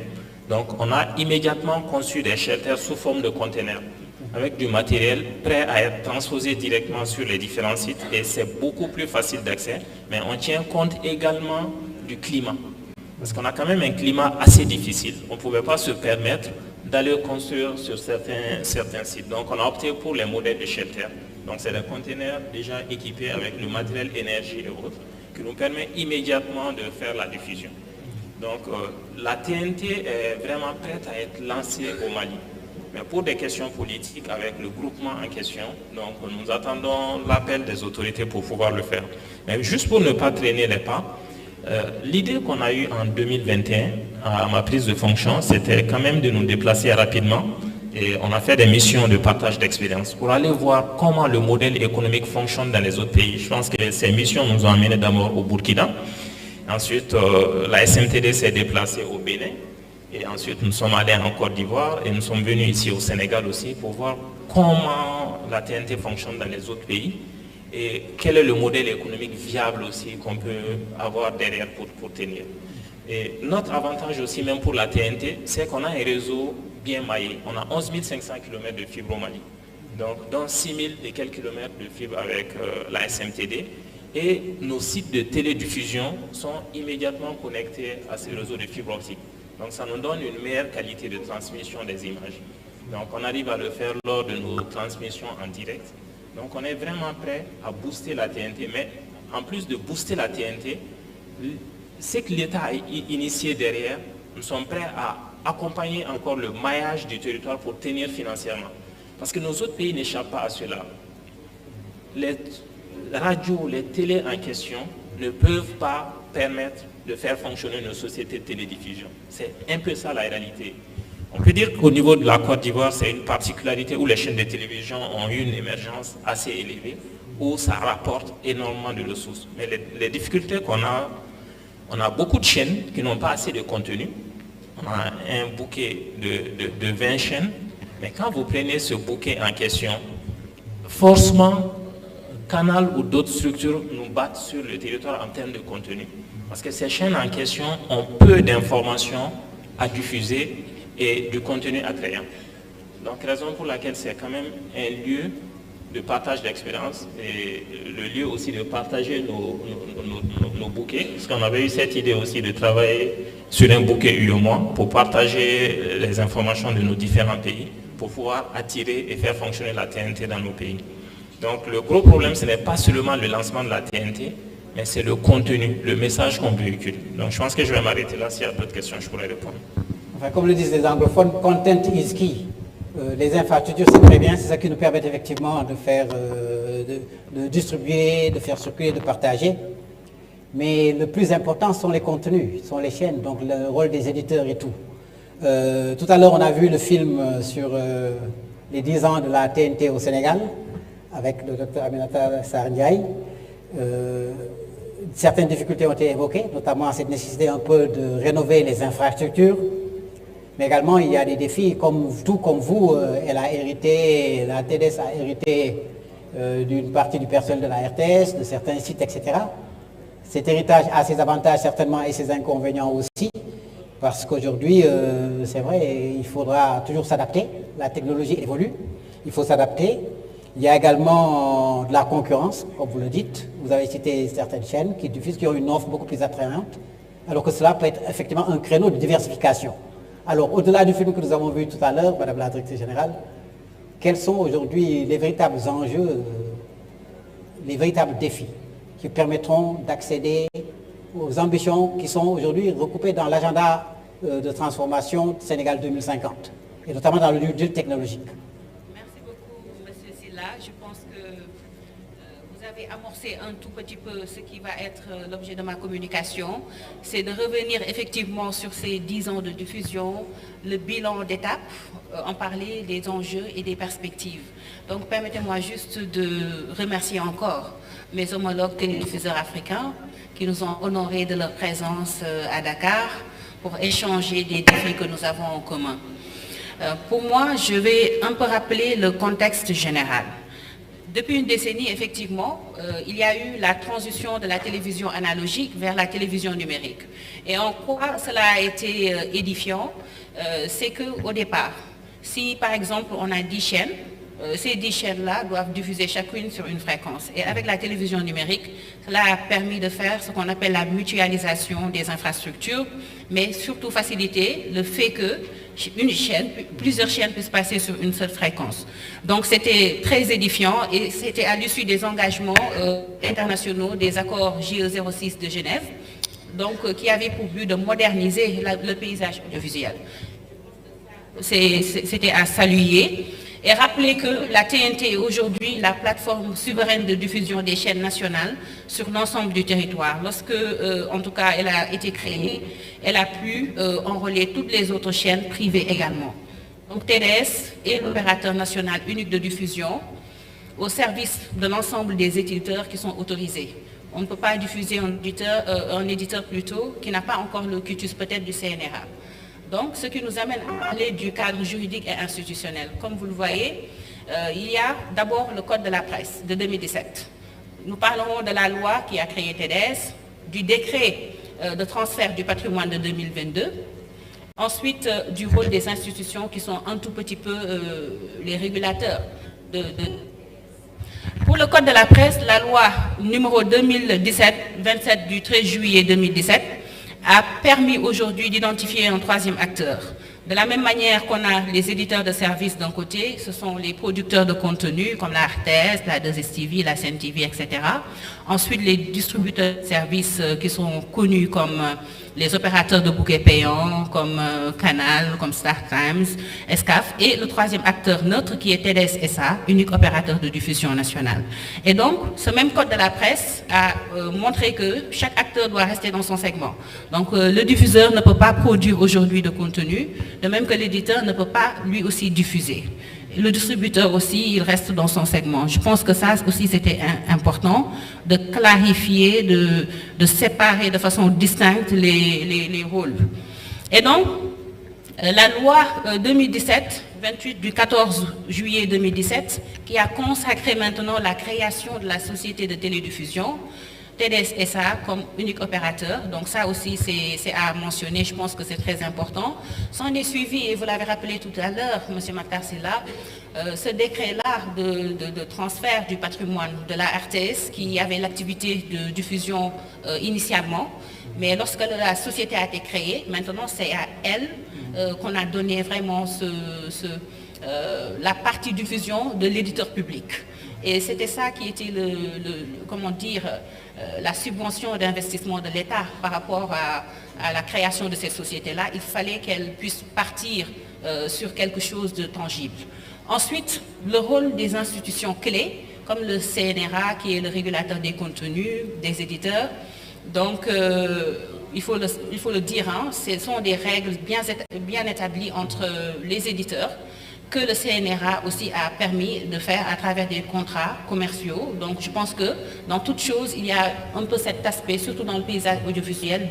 donc on a immédiatement conçu des shelters sous forme de conteneurs avec du matériel prêt à être transposé directement sur les différents sites et c'est beaucoup plus facile d'accès, mais on tient compte également du climat. Parce qu'on a quand même un climat assez difficile. On ne pouvait pas se permettre d'aller construire sur certains sites. Donc on a opté pour les modèles de shelter. Donc c'est des conteneurs déjà équipés avec le matériel énergie et autres qui nous permet immédiatement de faire la diffusion. Donc la TNT est vraiment prête à être lancée au Mali. Mais pour des questions politiques avec le groupement en question, donc nous attendons l'appel des autorités pour pouvoir le faire. Mais juste pour ne pas traîner les pas, l'idée qu'on a eue en 2021 à ma prise de fonction, c'était quand même de nous déplacer rapidement et on a fait des missions de partage d'expérience pour aller voir comment le modèle économique fonctionne dans les autres pays. Je pense que ces missions nous ont amenés d'abord au Burkina. Ensuite, la SMTD s'est déplacée au Bénin et ensuite nous sommes allés en Côte d'Ivoire et nous sommes venus ici au Sénégal aussi pour voir comment la TNT fonctionne dans les autres pays. Et quel est le modèle économique viable aussi qu'on peut avoir derrière pour tenir. Et notre avantage aussi même pour la TNT, c'est qu'on a un réseau bien maillé. On a 11 500 km de fibre au Mali. Donc dans 6 000 et quelques kilomètres de fibre avec la SMTD. Et nos sites de télédiffusion sont immédiatement connectés à ce réseau de fibre optique. Donc ça nous donne une meilleure qualité de transmission des images. Donc on arrive à le faire lors de nos transmissions en direct. Donc on est vraiment prêt à booster la TNT, mais en plus de booster la TNT, ce que l'État a initié derrière, nous sommes prêts à accompagner encore le maillage du territoire pour tenir financièrement. Parce que nos autres pays n'échappent pas à cela. Les radios, les télés en question ne peuvent pas permettre de faire fonctionner nos sociétés de télédiffusion. C'est un peu ça la réalité. On peut dire qu'au niveau de la Côte d'Ivoire, c'est une particularité où les chaînes de télévision ont eu une émergence assez élevée, où ça rapporte énormément de ressources. Mais les difficultés qu'on a, on a beaucoup de chaînes qui n'ont pas assez de contenu. On a un bouquet de 20 chaînes, mais quand vous prenez ce bouquet en question, forcément, Canal ou d'autres structures nous battent sur le territoire en termes de contenu. Parce que ces chaînes en question ont peu d'informations à diffuser et du contenu attrayant. Donc raison pour laquelle c'est quand même un lieu de partage d'expérience et le lieu aussi de partager nos bouquets, parce qu'on avait eu cette idée aussi de travailler sur un bouquet UEMOA pour partager les informations de nos différents pays, pour pouvoir attirer et faire fonctionner la TNT dans nos pays. Donc le gros problème, ce n'est pas seulement le lancement de la TNT, mais c'est le contenu, le message qu'on véhicule. Donc je pense que je vais m'arrêter là. S'il y a d'autres questions, je pourrais répondre. Enfin, comme le disent les anglophones, content is key. Les infrastructures, c'est très bien, c'est ça qui nous permet effectivement de faire, de distribuer, de faire circuler, de partager. Mais le plus important sont les contenus, sont les chaînes, donc le rôle des éditeurs et tout. Tout à l'heure, on a vu le film sur les 10 ans de la TNT au Sénégal, avec le docteur Aminata Sarr Ndiaye. Certaines difficultés ont été évoquées, notamment cette nécessité un peu de rénover les infrastructures. Mais également, il y a des défis, tout comme vous, elle a hérité, la TDS a hérité d'une partie du personnel de la RTS, de certains sites, etc. Cet héritage a ses avantages certainement et ses inconvénients aussi, parce qu'aujourd'hui, c'est vrai, il faudra toujours s'adapter. La technologie évolue, il faut s'adapter. Il y a également de la concurrence, comme vous le dites. Vous avez cité certaines chaînes qui diffusent, qui ont une offre beaucoup plus attrayante, alors que cela peut être effectivement un créneau de diversification. Alors, au-delà du film que nous avons vu tout à l'heure, Madame la Directrice Générale, quels sont aujourd'hui les véritables enjeux, les véritables défis qui permettront d'accéder aux ambitions qui sont aujourd'hui recoupées dans l'agenda de transformation Sénégal 2050, et notamment dans le New Deal technologique. Merci beaucoup, M. Silla. Je pense que vous avez amorcé un tout petit peu ce qui va être l'objet de ma communication. C'est de revenir effectivement sur ces 10 ans de diffusion, le bilan d'étape, en parler des enjeux et des perspectives. Donc permettez-moi juste de remercier encore mes homologues télédiffuseurs africains qui nous ont honorés de leur présence à Dakar pour échanger des défis que nous avons en commun. Pour moi, je vais un peu rappeler le contexte général. Depuis une décennie, effectivement, il y a eu la transition de la télévision analogique vers la télévision numérique. Et en quoi cela a été édifiant, c'est qu'au départ, si par exemple on a 10 chaînes, ces 10 chaînes-là doivent diffuser chacune sur une fréquence. Et avec la télévision numérique, cela a permis de faire ce qu'on appelle la mutualisation des infrastructures, mais surtout faciliter le fait que plusieurs chaînes puissent passer sur une seule fréquence. Donc c'était très édifiant et c'était à l'issue des engagements internationaux des accords JE06 de Genève, donc, qui avaient pour but de moderniser le paysage audiovisuel. C'était à saluer. Et rappeler que la TNT est aujourd'hui la plateforme souveraine de diffusion des chaînes nationales sur l'ensemble du territoire. Lorsque, en tout cas, elle a été créée, elle a pu enrôler toutes les autres chaînes privées également. Donc TDS est l'opérateur national unique de diffusion au service de l'ensemble des éditeurs qui sont autorisés. On ne peut pas diffuser un éditeur plutôt qui n'a pas encore le cutus peut-être du CNRA. Donc, ce qui nous amène à parler du cadre juridique et institutionnel. Comme vous le voyez, il y a d'abord le Code de la presse de 2017. Nous parlerons de la loi qui a créé TDS, du décret de transfert du patrimoine de 2022, ensuite du rôle des institutions qui sont un tout petit peu les régulateurs Pour le Code de la presse, la loi numéro 2017-27 du 13 juillet 2017 a permis aujourd'hui d'identifier un troisième acteur. De la même manière qu'on a les éditeurs de services d'un côté, ce sont les producteurs de contenu comme la RTS, la 2STV, la CNTV, etc. Ensuite, les distributeurs de services qui sont connus comme les opérateurs de bouquets payants, comme Canal, comme Star Times, Escaf, et le troisième acteur neutre qui est TDS SA, unique opérateur de diffusion nationale. Et donc, ce même code de la presse a montré que chaque acteur doit rester dans son segment. Donc, le diffuseur ne peut pas produire aujourd'hui de contenu, de même que l'éditeur ne peut pas lui aussi diffuser. Le distributeur aussi, il reste dans son segment. Je pense que ça aussi c'était important de clarifier, de séparer de façon distincte les rôles. Et donc, la loi 2017-28 du 14 juillet 2017 qui a consacré maintenant la création de la société de télédiffusion, TDS SA comme unique opérateur, donc ça aussi c'est à mentionner, je pense que c'est très important. S'en est suivi, et vous l'avez rappelé tout à l'heure, M. Mactar Sylla, ce décret-là de transfert du patrimoine de la RTS qui avait l'activité de diffusion initialement, mais lorsque la société a été créée, maintenant c'est à elle qu'on a donné vraiment la partie diffusion de l'éditeur public. Et c'était ça qui était comment dire, la subvention d'investissement de l'État par rapport à la création de ces sociétés-là. Il fallait qu'elles puissent partir sur quelque chose de tangible. Ensuite, le rôle des institutions clés, comme le CNRA, qui est le régulateur des contenus, des éditeurs. Donc, il faut le dire, hein, ce sont des règles bien établies entre les éditeurs, que le CNRA aussi a permis de faire à travers des contrats commerciaux. Donc je pense que dans toute chose, il y a un peu cet aspect, surtout dans le paysage audiovisuel,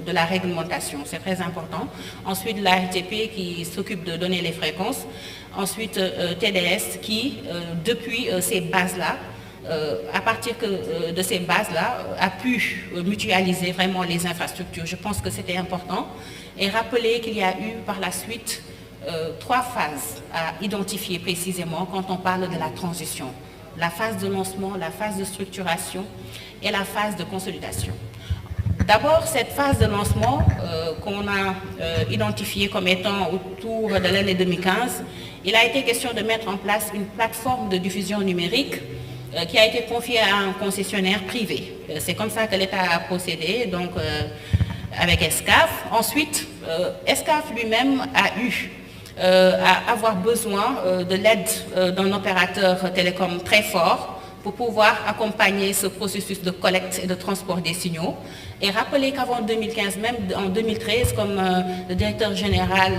de la réglementation. C'est très important. Ensuite, la RTP qui s'occupe de donner les fréquences. Ensuite, TDS qui, depuis ces bases-là, à partir de ces bases-là, a pu mutualiser vraiment les infrastructures. Je pense que c'était important. Et rappeler qu'il y a eu par la suite 3 phases à identifier précisément quand on parle de la transition. La phase de lancement, la phase de structuration et la phase de consolidation. D'abord, cette phase de lancement qu'on a identifiée comme étant autour de l'année 2015, il a été question de mettre en place une plateforme de diffusion numérique qui a été confié à un concessionnaire privé. C'est comme ça que l'État a procédé, donc avec ESCAF. Ensuite, ESCAF lui-même a eu à avoir besoin de l'aide d'un opérateur télécom très fort pour pouvoir accompagner ce processus de collecte et de transport des signaux. Et rappeler qu'avant 2015, même en 2013, comme le directeur général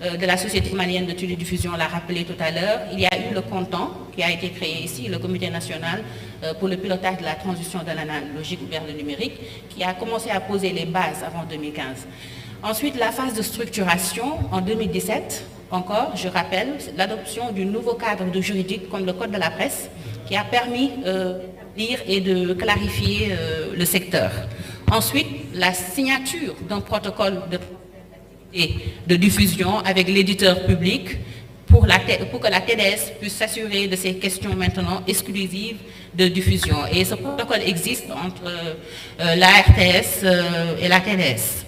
de la Société malienne de télédiffusion l'a rappelé tout à l'heure, il y a eu le CONTAN qui a été créé ici, le Comité national pour le pilotage de la transition de l'analogique vers le numérique, qui a commencé à poser les bases avant 2015. Ensuite, la phase de structuration en 2017, encore, je rappelle, l'adoption du nouveau cadre de juridique comme le Code de la presse, qui a permis de lire et de clarifier le secteur. Ensuite, la signature d'un protocole de diffusion avec l'éditeur public pour que la TDS puisse s'assurer de ces questions maintenant exclusives de diffusion. Et ce protocole existe entre la RTS et la TDS.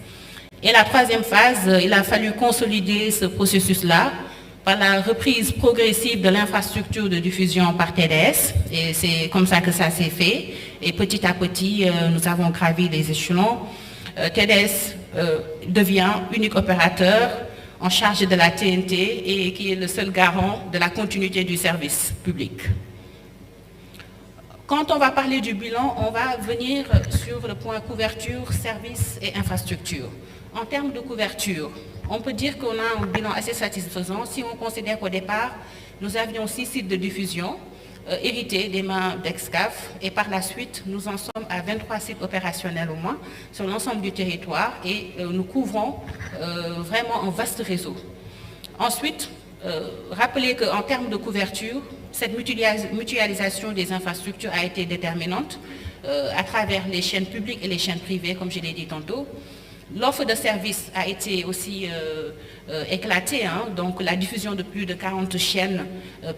Et la troisième phase, il a fallu consolider ce processus-là par la reprise progressive de l'infrastructure de diffusion par TDS. Et c'est comme ça que ça s'est fait. Et petit à petit, nous avons gravi les échelons. TDS devient unique opérateur en charge de la TNT et qui est le seul garant de la continuité du service public. Quand on va parler du bilan, on va venir sur le point couverture, services et infrastructures. En termes de couverture, on peut dire qu'on a un bilan assez satisfaisant si on considère qu'au départ, nous avions 6 sites de diffusion hérités des mains d'ESCAF et par la suite, nous en sommes à 23 sites opérationnels au moins sur l'ensemble du territoire et nous couvrons vraiment un vaste réseau. Ensuite, rappelez qu'en termes de couverture, cette mutualisation des infrastructures a été déterminante à travers les chaînes publiques et les chaînes privées, comme je l'ai dit tantôt. L'offre de services a été aussi éclatée, hein, donc la diffusion de plus de 40 chaînes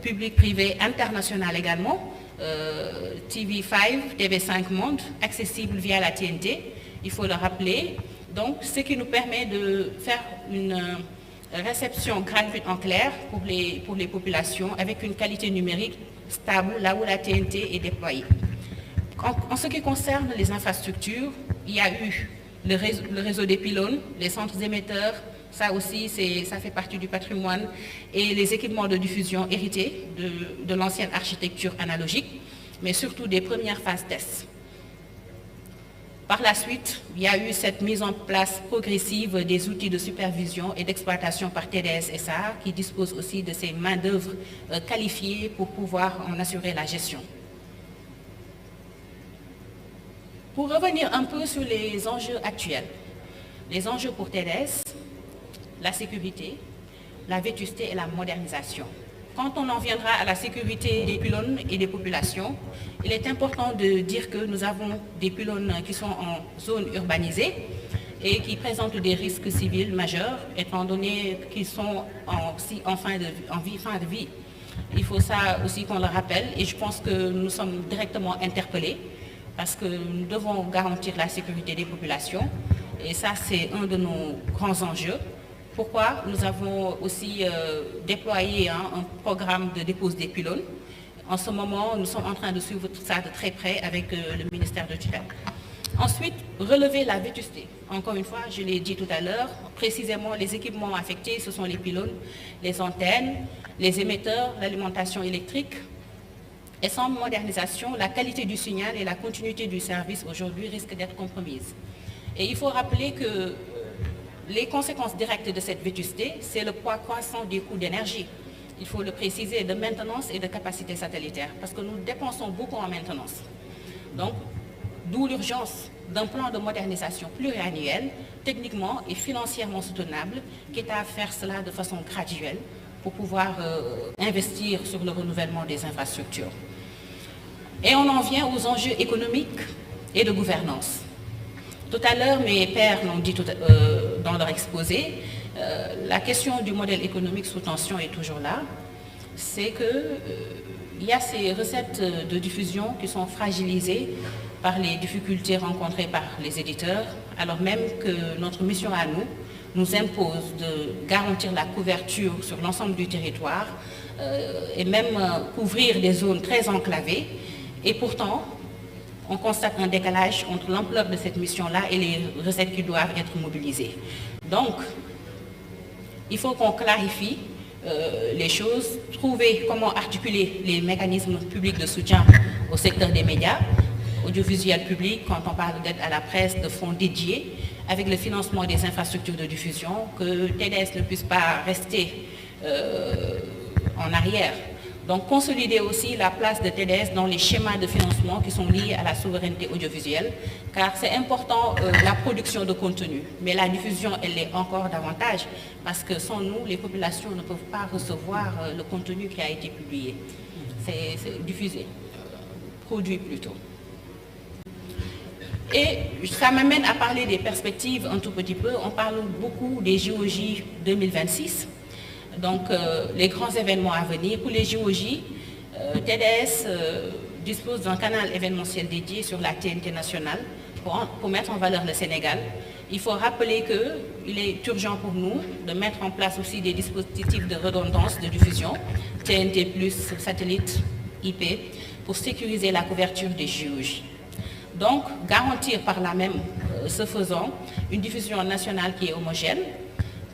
publiques, privées, internationales également, TV5, TV5 Monde, accessibles via la TNT, il faut le rappeler. Donc, ce qui nous permet de faire une réception gratuite en clair pour les populations avec une qualité numérique stable là où la TNT est déployée. En ce qui concerne les infrastructures, il y a eu le réseau des pylônes, les centres émetteurs, ça aussi ça fait partie du patrimoine, et les équipements de diffusion hérités de l'ancienne architecture analogique, mais surtout des premières phases tests. Par la suite, il y a eu cette mise en place progressive des outils de supervision et d'exploitation par TDS SA qui disposent aussi de ces main-d'œuvre qualifiées pour pouvoir en assurer la gestion. Pour revenir un peu sur les enjeux actuels, les enjeux pour TDS, la sécurité, la vétusté et la modernisation. Quand on en viendra à la sécurité des pylônes et des populations, il est important de dire que nous avons des pylônes qui sont en zone urbanisée et qui présentent des risques civils majeurs, étant donné qu'ils sont en fin de vie. Il faut ça aussi qu'on le rappelle et je pense que nous sommes directement interpellés parce que nous devons garantir la sécurité des populations et ça c'est un de nos grands enjeux. Pourquoi nous avons aussi déployé un programme de dépose des pylônes. En ce moment, nous sommes en train de suivre tout ça de très près avec le ministère de tutelle. Ensuite, relever la vétusté. Encore une fois, je l'ai dit tout à l'heure, précisément les équipements affectés, ce sont les pylônes, les antennes, les émetteurs, l'alimentation électrique. Et sans modernisation, la qualité du signal et la continuité du service aujourd'hui risquent d'être compromises. Et il faut rappeler que les conséquences directes de cette vétusté, c'est le poids croissant des coûts d'énergie. Il faut le préciser, de maintenance et de capacité satellitaire, parce que nous dépensons beaucoup en maintenance. Donc, d'où l'urgence d'un plan de modernisation pluriannuel, techniquement et financièrement soutenable, qui est à faire cela de façon graduelle pour pouvoir investir sur le renouvellement des infrastructures. Et on en vient aux enjeux économiques et de gouvernance. Tout à l'heure, mes pairs l'ont dit dans leur exposé, la question du modèle économique sous tension est toujours là. C'est qu'il y a ces recettes de diffusion qui sont fragilisées par les difficultés rencontrées par les éditeurs, alors même que notre mission à nous impose de garantir la couverture sur l'ensemble du territoire et même couvrir des zones très enclavées. Et pourtant, on constate un décalage entre l'ampleur de cette mission-là et les recettes qui doivent être mobilisées. Donc, il faut qu'on clarifie les choses, trouver comment articuler les mécanismes publics de soutien au secteur des médias, audiovisuels publics, quand on parle d'aide à la presse, de fonds dédiés, avec le financement des infrastructures de diffusion, que TDS ne puisse pas rester en arrière. Donc consolider aussi la place de TDS dans les schémas de financement qui sont liés à la souveraineté audiovisuelle, car c'est important la production de contenu, mais la diffusion, elle est encore davantage, parce que sans nous, les populations ne peuvent pas recevoir le contenu qui a été publié. C'est diffusé, produit plutôt. Et ça m'amène à parler des perspectives un tout petit peu. On parle beaucoup des JOJ 2026. Donc, les grands événements à venir. Pour les JOJ, TDS dispose d'un canal événementiel dédié sur la TNT nationale pour mettre en valeur le Sénégal. Il faut rappeler qu'il est urgent pour nous de mettre en place aussi des dispositifs de redondance de diffusion, TNT+, satellite, IP, pour sécuriser la couverture des JOJ. Donc, garantir par là même, ce faisant, une diffusion nationale qui est homogène,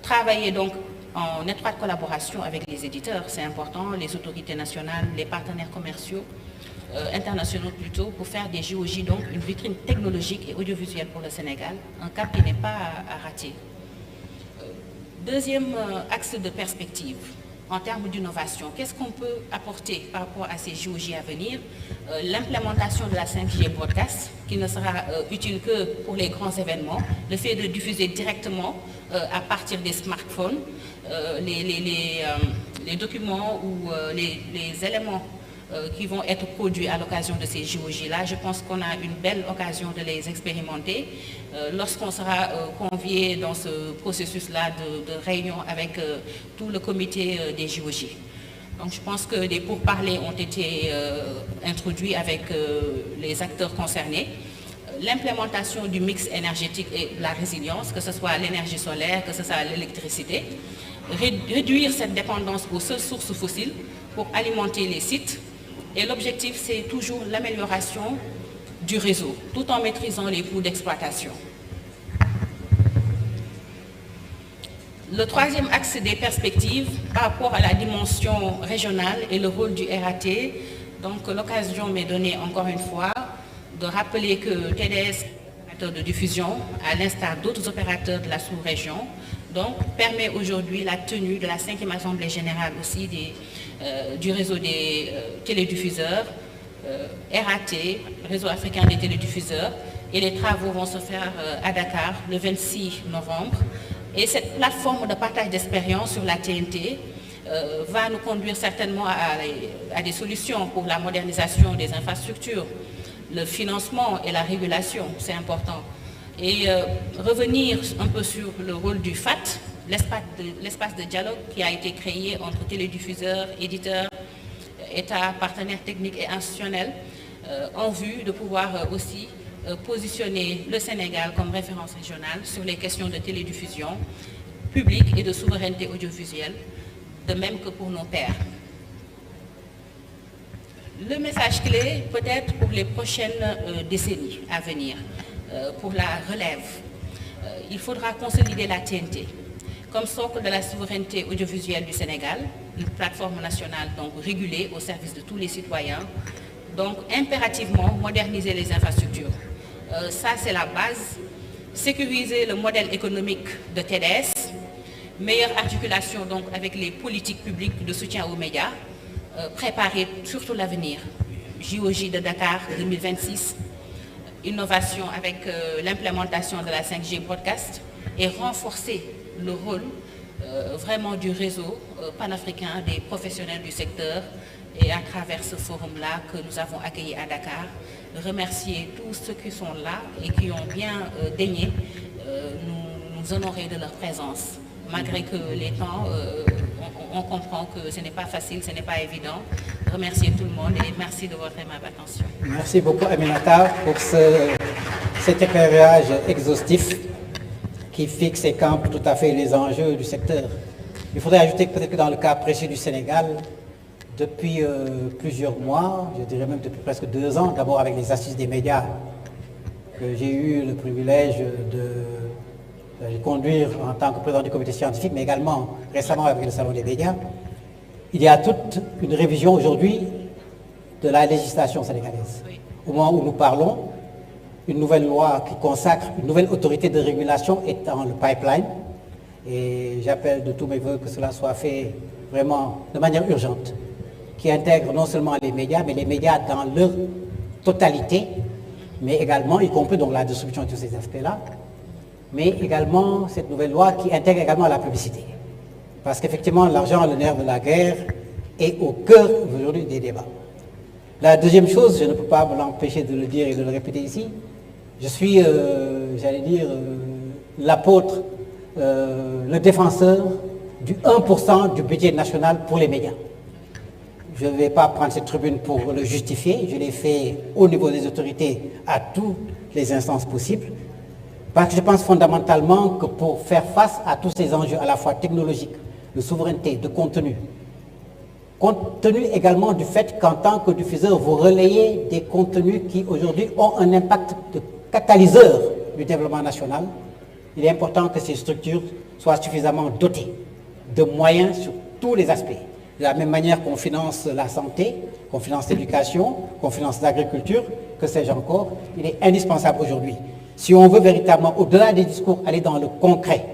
travailler donc en étroite collaboration avec les éditeurs, c'est important, les autorités nationales, les partenaires commerciaux, internationaux plutôt, pour faire des JOJ, donc une vitrine technologique et audiovisuelle pour le Sénégal, un cap qui n'est pas à rater. Deuxième axe de perspective, en termes d'innovation, qu'est-ce qu'on peut apporter par rapport à ces JOJ à venir? L'implémentation de la 5G broadcast, qui ne sera utile que pour les grands événements, le fait de diffuser directement à partir des smartphones les documents ou les éléments qui vont être produits à l'occasion de ces JOJ-là. Je pense qu'on a une belle occasion de les expérimenter lorsqu'on sera convié dans ce processus-là de réunion avec tout le comité des JOJ. Donc je pense que des pourparlers ont été introduits avec les acteurs concernés. L'implémentation du mix énergétique et la résilience, que ce soit l'énergie solaire, que ce soit l'électricité, réduire cette dépendance aux seules sources fossiles pour alimenter les sites. Et l'objectif, c'est toujours l'amélioration du réseau, tout en maîtrisant les coûts d'exploitation. Le troisième axe des perspectives, par rapport à la dimension régionale et le rôle du RAT, donc l'occasion m'est donnée encore une fois de rappeler que TDS, opérateur de diffusion, à l'instar d'autres opérateurs de la sous-région, donc permet aujourd'hui la tenue de la 5e Assemblée générale aussi du réseau des télédiffuseurs, RAT, Réseau africain des télédiffuseurs, et les travaux vont se faire à Dakar le 26 novembre. Et cette plateforme de partage d'expérience sur la TNT va nous conduire certainement à des solutions pour la modernisation des infrastructures, le financement et la régulation, c'est important. Et revenir un peu sur le rôle du FAT, l'espace de dialogue qui a été créé entre télédiffuseurs, éditeurs, États, partenaires techniques et institutionnels, en vue de pouvoir aussi positionner le Sénégal comme référence régionale sur les questions de télédiffusion publique et de souveraineté audiovisuelle, de même que pour nos pairs. Le message clé, peut-être pour les prochaines décennies à venir, pour la relève, il faudra consolider la TNT comme socle de la souveraineté audiovisuelle du Sénégal, une plateforme nationale donc régulée au service de tous les citoyens, donc impérativement moderniser les infrastructures. Ça, c'est la base. Sécuriser le modèle économique de TDS, meilleure articulation donc avec les politiques publiques de soutien aux médias, préparer surtout l'avenir. JOJ de Dakar 2026, innovation avec l'implémentation de la 5G broadcast et renforcer le rôle vraiment du réseau panafricain des professionnels du secteur et à travers ce forum-là que nous avons accueilli à Dakar, remercier tous ceux qui sont là et qui ont bien daigné nous honorer de leur présence. Malgré que les temps, on comprend que ce n'est pas facile, ce n'est pas évident. Remercier tout le monde et merci de votre aimable attention. Merci beaucoup Aminata pour cet éclairage exhaustif qui fixe et campe tout à fait les enjeux du secteur. Il faudrait ajouter que peut-être que dans le cas précis du Sénégal, depuis plusieurs mois, je dirais même depuis presque 2 ans, d'abord avec les assises des médias que j'ai eu le privilège de conduire en tant que président du comité scientifique, mais également récemment avec le Salon des médias, il y a toute une révision aujourd'hui de la législation sénégalaise. Oui. Au moment où nous parlons, une nouvelle loi qui consacre une nouvelle autorité de régulation est dans le pipeline. Et j'appelle de tous mes voeux que cela soit fait vraiment de manière urgente, qui intègre non seulement les médias, mais les médias dans leur totalité, mais également, y compris donc la distribution de tous ces aspects-là, mais également cette nouvelle loi qui intègre également la publicité. Parce qu'effectivement, l'argent, le nerf de la guerre, est au cœur aujourd'hui des débats. La deuxième chose, je ne peux pas m'empêcher de le dire et de le répéter ici, je suis, j'allais dire, l'apôtre, le défenseur du 1% du budget national pour les médias. Je ne vais pas prendre cette tribune pour le justifier, je l'ai fait au niveau des autorités à toutes les instances possibles, parce que je pense fondamentalement que pour faire face à tous ces enjeux à la fois technologiques, de souveraineté, de contenu, compte tenu également du fait qu'en tant que diffuseur, vous relayez des contenus qui aujourd'hui ont un impact de catalyseur du développement national, il est important que ces structures soient suffisamment dotées de moyens sur tous les aspects. De la même manière qu'on finance la santé, qu'on finance l'éducation, qu'on finance l'agriculture, que sais-je encore, il est indispensable aujourd'hui. Si on veut véritablement, au-delà des discours, aller dans le concret,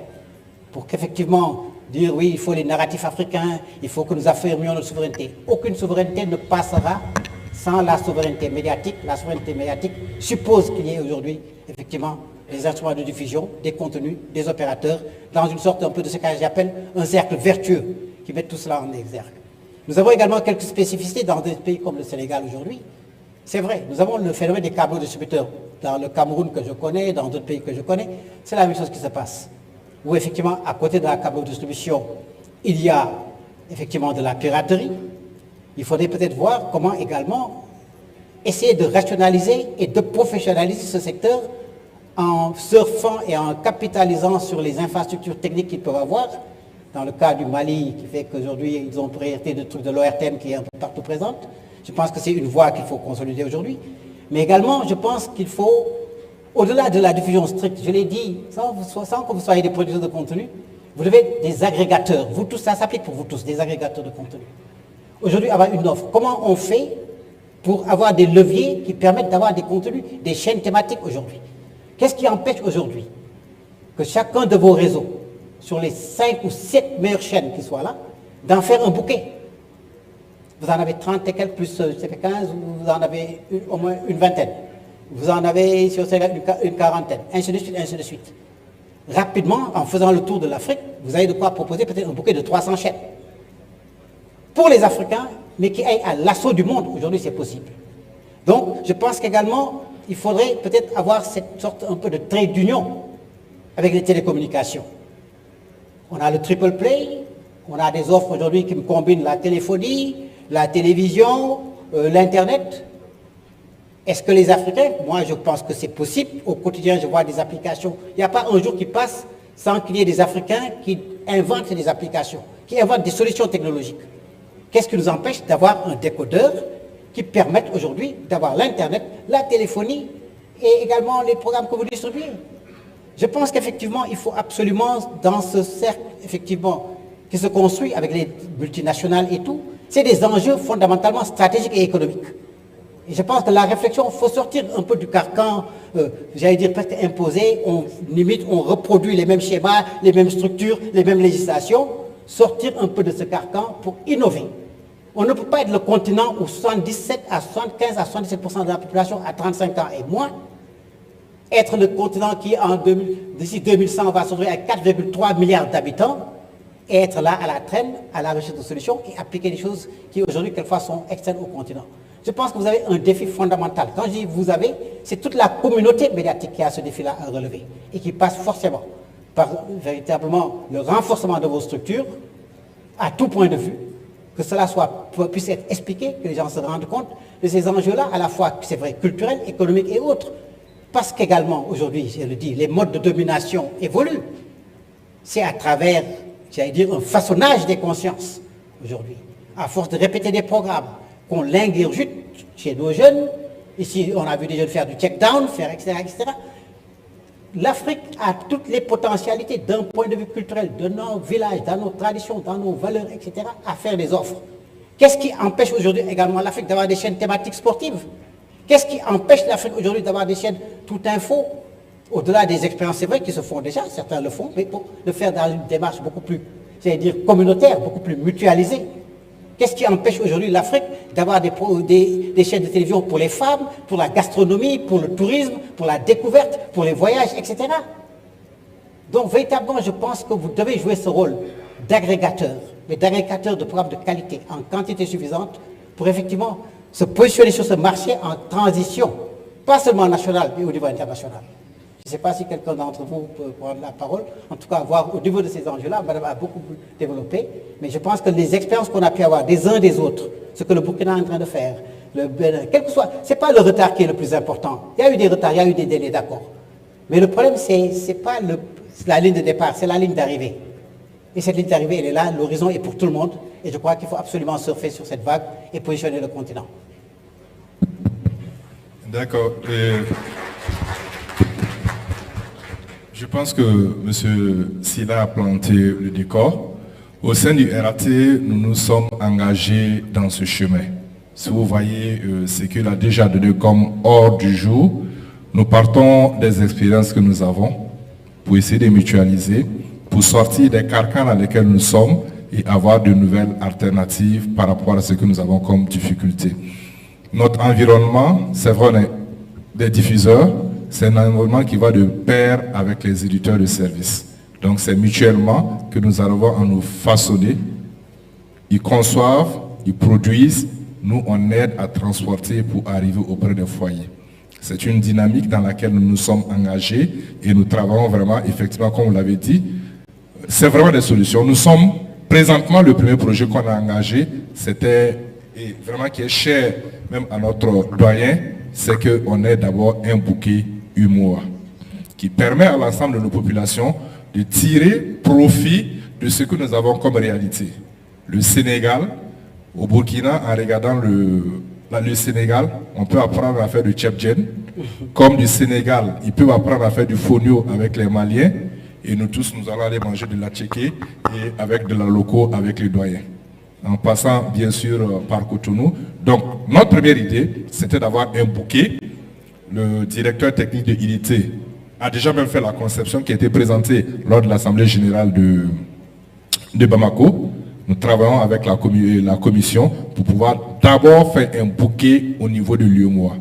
pour qu'effectivement dire oui, il faut les narratifs africains, il faut que nous affirmions notre souveraineté. Aucune souveraineté ne passera sans la souveraineté médiatique. La souveraineté médiatique suppose qu'il y ait aujourd'hui, effectivement, des instruments de diffusion, des contenus, des opérateurs, dans une sorte un peu de ce que j'appelle un cercle vertueux qui met tout cela en exergue. Nous avons également quelques spécificités dans des pays comme le Sénégal aujourd'hui. C'est vrai, nous avons le phénomène des câbles distributeurs. Dans le Cameroun que je connais, dans d'autres pays que je connais, c'est la même chose qui se passe. Où effectivement, à côté de la câble distribution, il y a effectivement de la piraterie. Il faudrait peut-être voir comment également essayer de rationaliser et de professionnaliser ce secteur en surfant et en capitalisant sur les infrastructures techniques qu'ils peuvent avoir. Dans le cas du Mali, qui fait qu'aujourd'hui, ils ont priorité de trucs de l'ORTM qui est un peu partout présente. Je pense que c'est une voie qu'il faut consolider aujourd'hui. Mais également, je pense qu'il faut, au-delà de la diffusion stricte, je l'ai dit, sans que vous soyez des producteurs de contenu, vous devez être des agrégateurs. Vous tous, ça s'applique pour vous tous, des agrégateurs de contenu. Aujourd'hui, avoir une offre. Comment on fait pour avoir des leviers qui permettent d'avoir des contenus, des chaînes thématiques aujourd'hui? Qu'est-ce qui empêche aujourd'hui que chacun de vos réseaux, sur les 5 ou 7 meilleures chaînes qui soient là, d'en faire un bouquet? Vous en avez 30 et quelques, plus 15, vous en avez au moins une vingtaine. Vous en avez sur une quarantaine, ainsi de suite, ainsi de suite. Rapidement, en faisant le tour de l'Afrique, vous avez de quoi proposer peut-être un bouquet de 300 chaînes. Pour les Africains, mais qui aillent à l'assaut du monde, aujourd'hui c'est possible. Donc, je pense qu'également, il faudrait peut-être avoir cette sorte un peu de trait d'union avec les télécommunications. On a le triple play, on a des offres aujourd'hui qui combinent la téléphonie, la télévision, l'Internet. Est-ce que les Africains, moi je pense que c'est possible, au quotidien je vois des applications, il n'y a pas un jour qui passe sans qu'il y ait des Africains qui inventent des applications, qui inventent des solutions technologiques. Qu'est-ce qui nous empêche d'avoir un décodeur qui permette aujourd'hui d'avoir l'Internet, la téléphonie et également les programmes que vous distribuez? Je pense qu'effectivement, il faut absolument, dans ce cercle, effectivement, qui se construit avec les multinationales et tout, c'est des enjeux fondamentalement stratégiques et économiques. Et je pense que la réflexion, il faut sortir un peu du carcan, j'allais dire presque imposé, on limite, on reproduit les mêmes schémas, les mêmes structures, les mêmes législations, sortir un peu de ce carcan pour innover. On ne peut pas être le continent où 77 à 75 à 77% de la population à 35 ans et moins, être le continent qui, d'ici 2100, va se retrouver à 4,3 milliards d'habitants, et être là à la traîne, à la recherche de solutions et appliquer des choses qui aujourd'hui, quelquefois, sont externes au continent. Je pense que vous avez un défi fondamental. Quand je dis vous avez, c'est toute la communauté médiatique qui a ce défi-là à relever et qui passe forcément par véritablement le renforcement de vos structures à tout point de vue, que cela puisse être expliqué, que les gens se rendent compte de ces enjeux-là, à la fois, c'est vrai, culturels, économiques et autres. Parce qu'également, aujourd'hui, je le dis, les modes de domination évoluent. C'est à travers, j'allais dire, un façonnage des consciences, aujourd'hui. à force de répéter des programmes, qu'on l'ingurgite chez nos jeunes, ici on a vu des jeunes faire du check-down, faire etc., etc. L'Afrique a toutes les potentialités d'un point de vue culturel, de nos villages, dans nos traditions, dans nos valeurs, etc., à faire des offres. Qu'est-ce qui empêche aujourd'hui également l'Afrique d'avoir des chaînes thématiques sportives? Qu'est-ce qui empêche l'Afrique aujourd'hui d'avoir des chaînes tout info? Au-delà des expériences, c'est vrai qu'ils se font déjà, certains le font, mais pour le faire dans une démarche beaucoup plus, c'est-à-dire communautaire, beaucoup plus mutualisée. Qu'est-ce qui empêche aujourd'hui l'Afrique d'avoir des chaînes de télévision pour les femmes, pour la gastronomie, pour le tourisme, pour la découverte, pour les voyages, etc. Donc véritablement, je pense que vous devez jouer ce rôle d'agrégateur, mais d'agrégateur de programmes de qualité en quantité suffisante pour effectivement se positionner sur ce marché en transition, pas seulement national, mais au niveau international. Je ne sais pas si quelqu'un d'entre vous peut prendre la parole. En tout cas, voir au niveau de ces enjeux-là, madame a beaucoup développé. Mais je pense que les expériences qu'on a pu avoir des uns des autres, ce que le Burkina est en train de faire, le Bénin, quel que soit, ce n'est pas le retard qui est le plus important. Il y a eu des retards, il y a eu des délais, d'accord. Mais le problème, ce n'est pas la ligne de départ, c'est la ligne d'arrivée. Et cette ligne d'arrivée, elle est là, l'horizon est pour tout le monde. Et je crois qu'il faut absolument surfer sur cette vague et positionner le continent. D'accord. Je pense que M. Sila a planté le décor. Au sein du RAT, nous nous sommes engagés dans ce chemin. Si vous voyez ce qu'il a déjà donné comme ordre du jour, nous partons des expériences que nous avons pour essayer de mutualiser, pour sortir des carcans dans lesquels nous sommes et avoir de nouvelles alternatives par rapport à ce que nous avons comme difficulté. Notre environnement, c'est vrai, on est des diffuseurs, c'est un environnement qui va de pair avec les éditeurs de services. Donc c'est mutuellement que nous arrivons à nous façonner. Ils conçoivent, ils produisent, nous on aide à transporter pour arriver auprès des foyers. C'est une dynamique dans laquelle nous nous sommes engagés et nous travaillons vraiment, effectivement, comme vous l'avez dit, c'est vraiment des solutions. Nous sommes présentement, le premier projet qu'on a engagé, c'était, et vraiment qui est cher même à notre doyen, c'est qu'on ait d'abord un bouquet UMOA qui permet à l'ensemble de nos populations de tirer profit de ce que nous avons comme réalité. Le Sénégal, au Burkina, en regardant le Sénégal, on peut apprendre à faire du tchèpdjen. Comme du Sénégal, ils peuvent apprendre à faire du fonio avec les Maliens. Et nous tous, nous allons aller manger de la tchéké et avec de la loco avec les doyens. En passant, bien sûr, par Cotonou. Donc, notre première idée, c'était d'avoir un bouquet. Le directeur technique de IDT a déjà même fait la conception qui a été présentée lors de l'Assemblée générale de Bamako. Nous travaillons avec la commission pour pouvoir d'abord faire un bouquet au niveau de l'UMOA.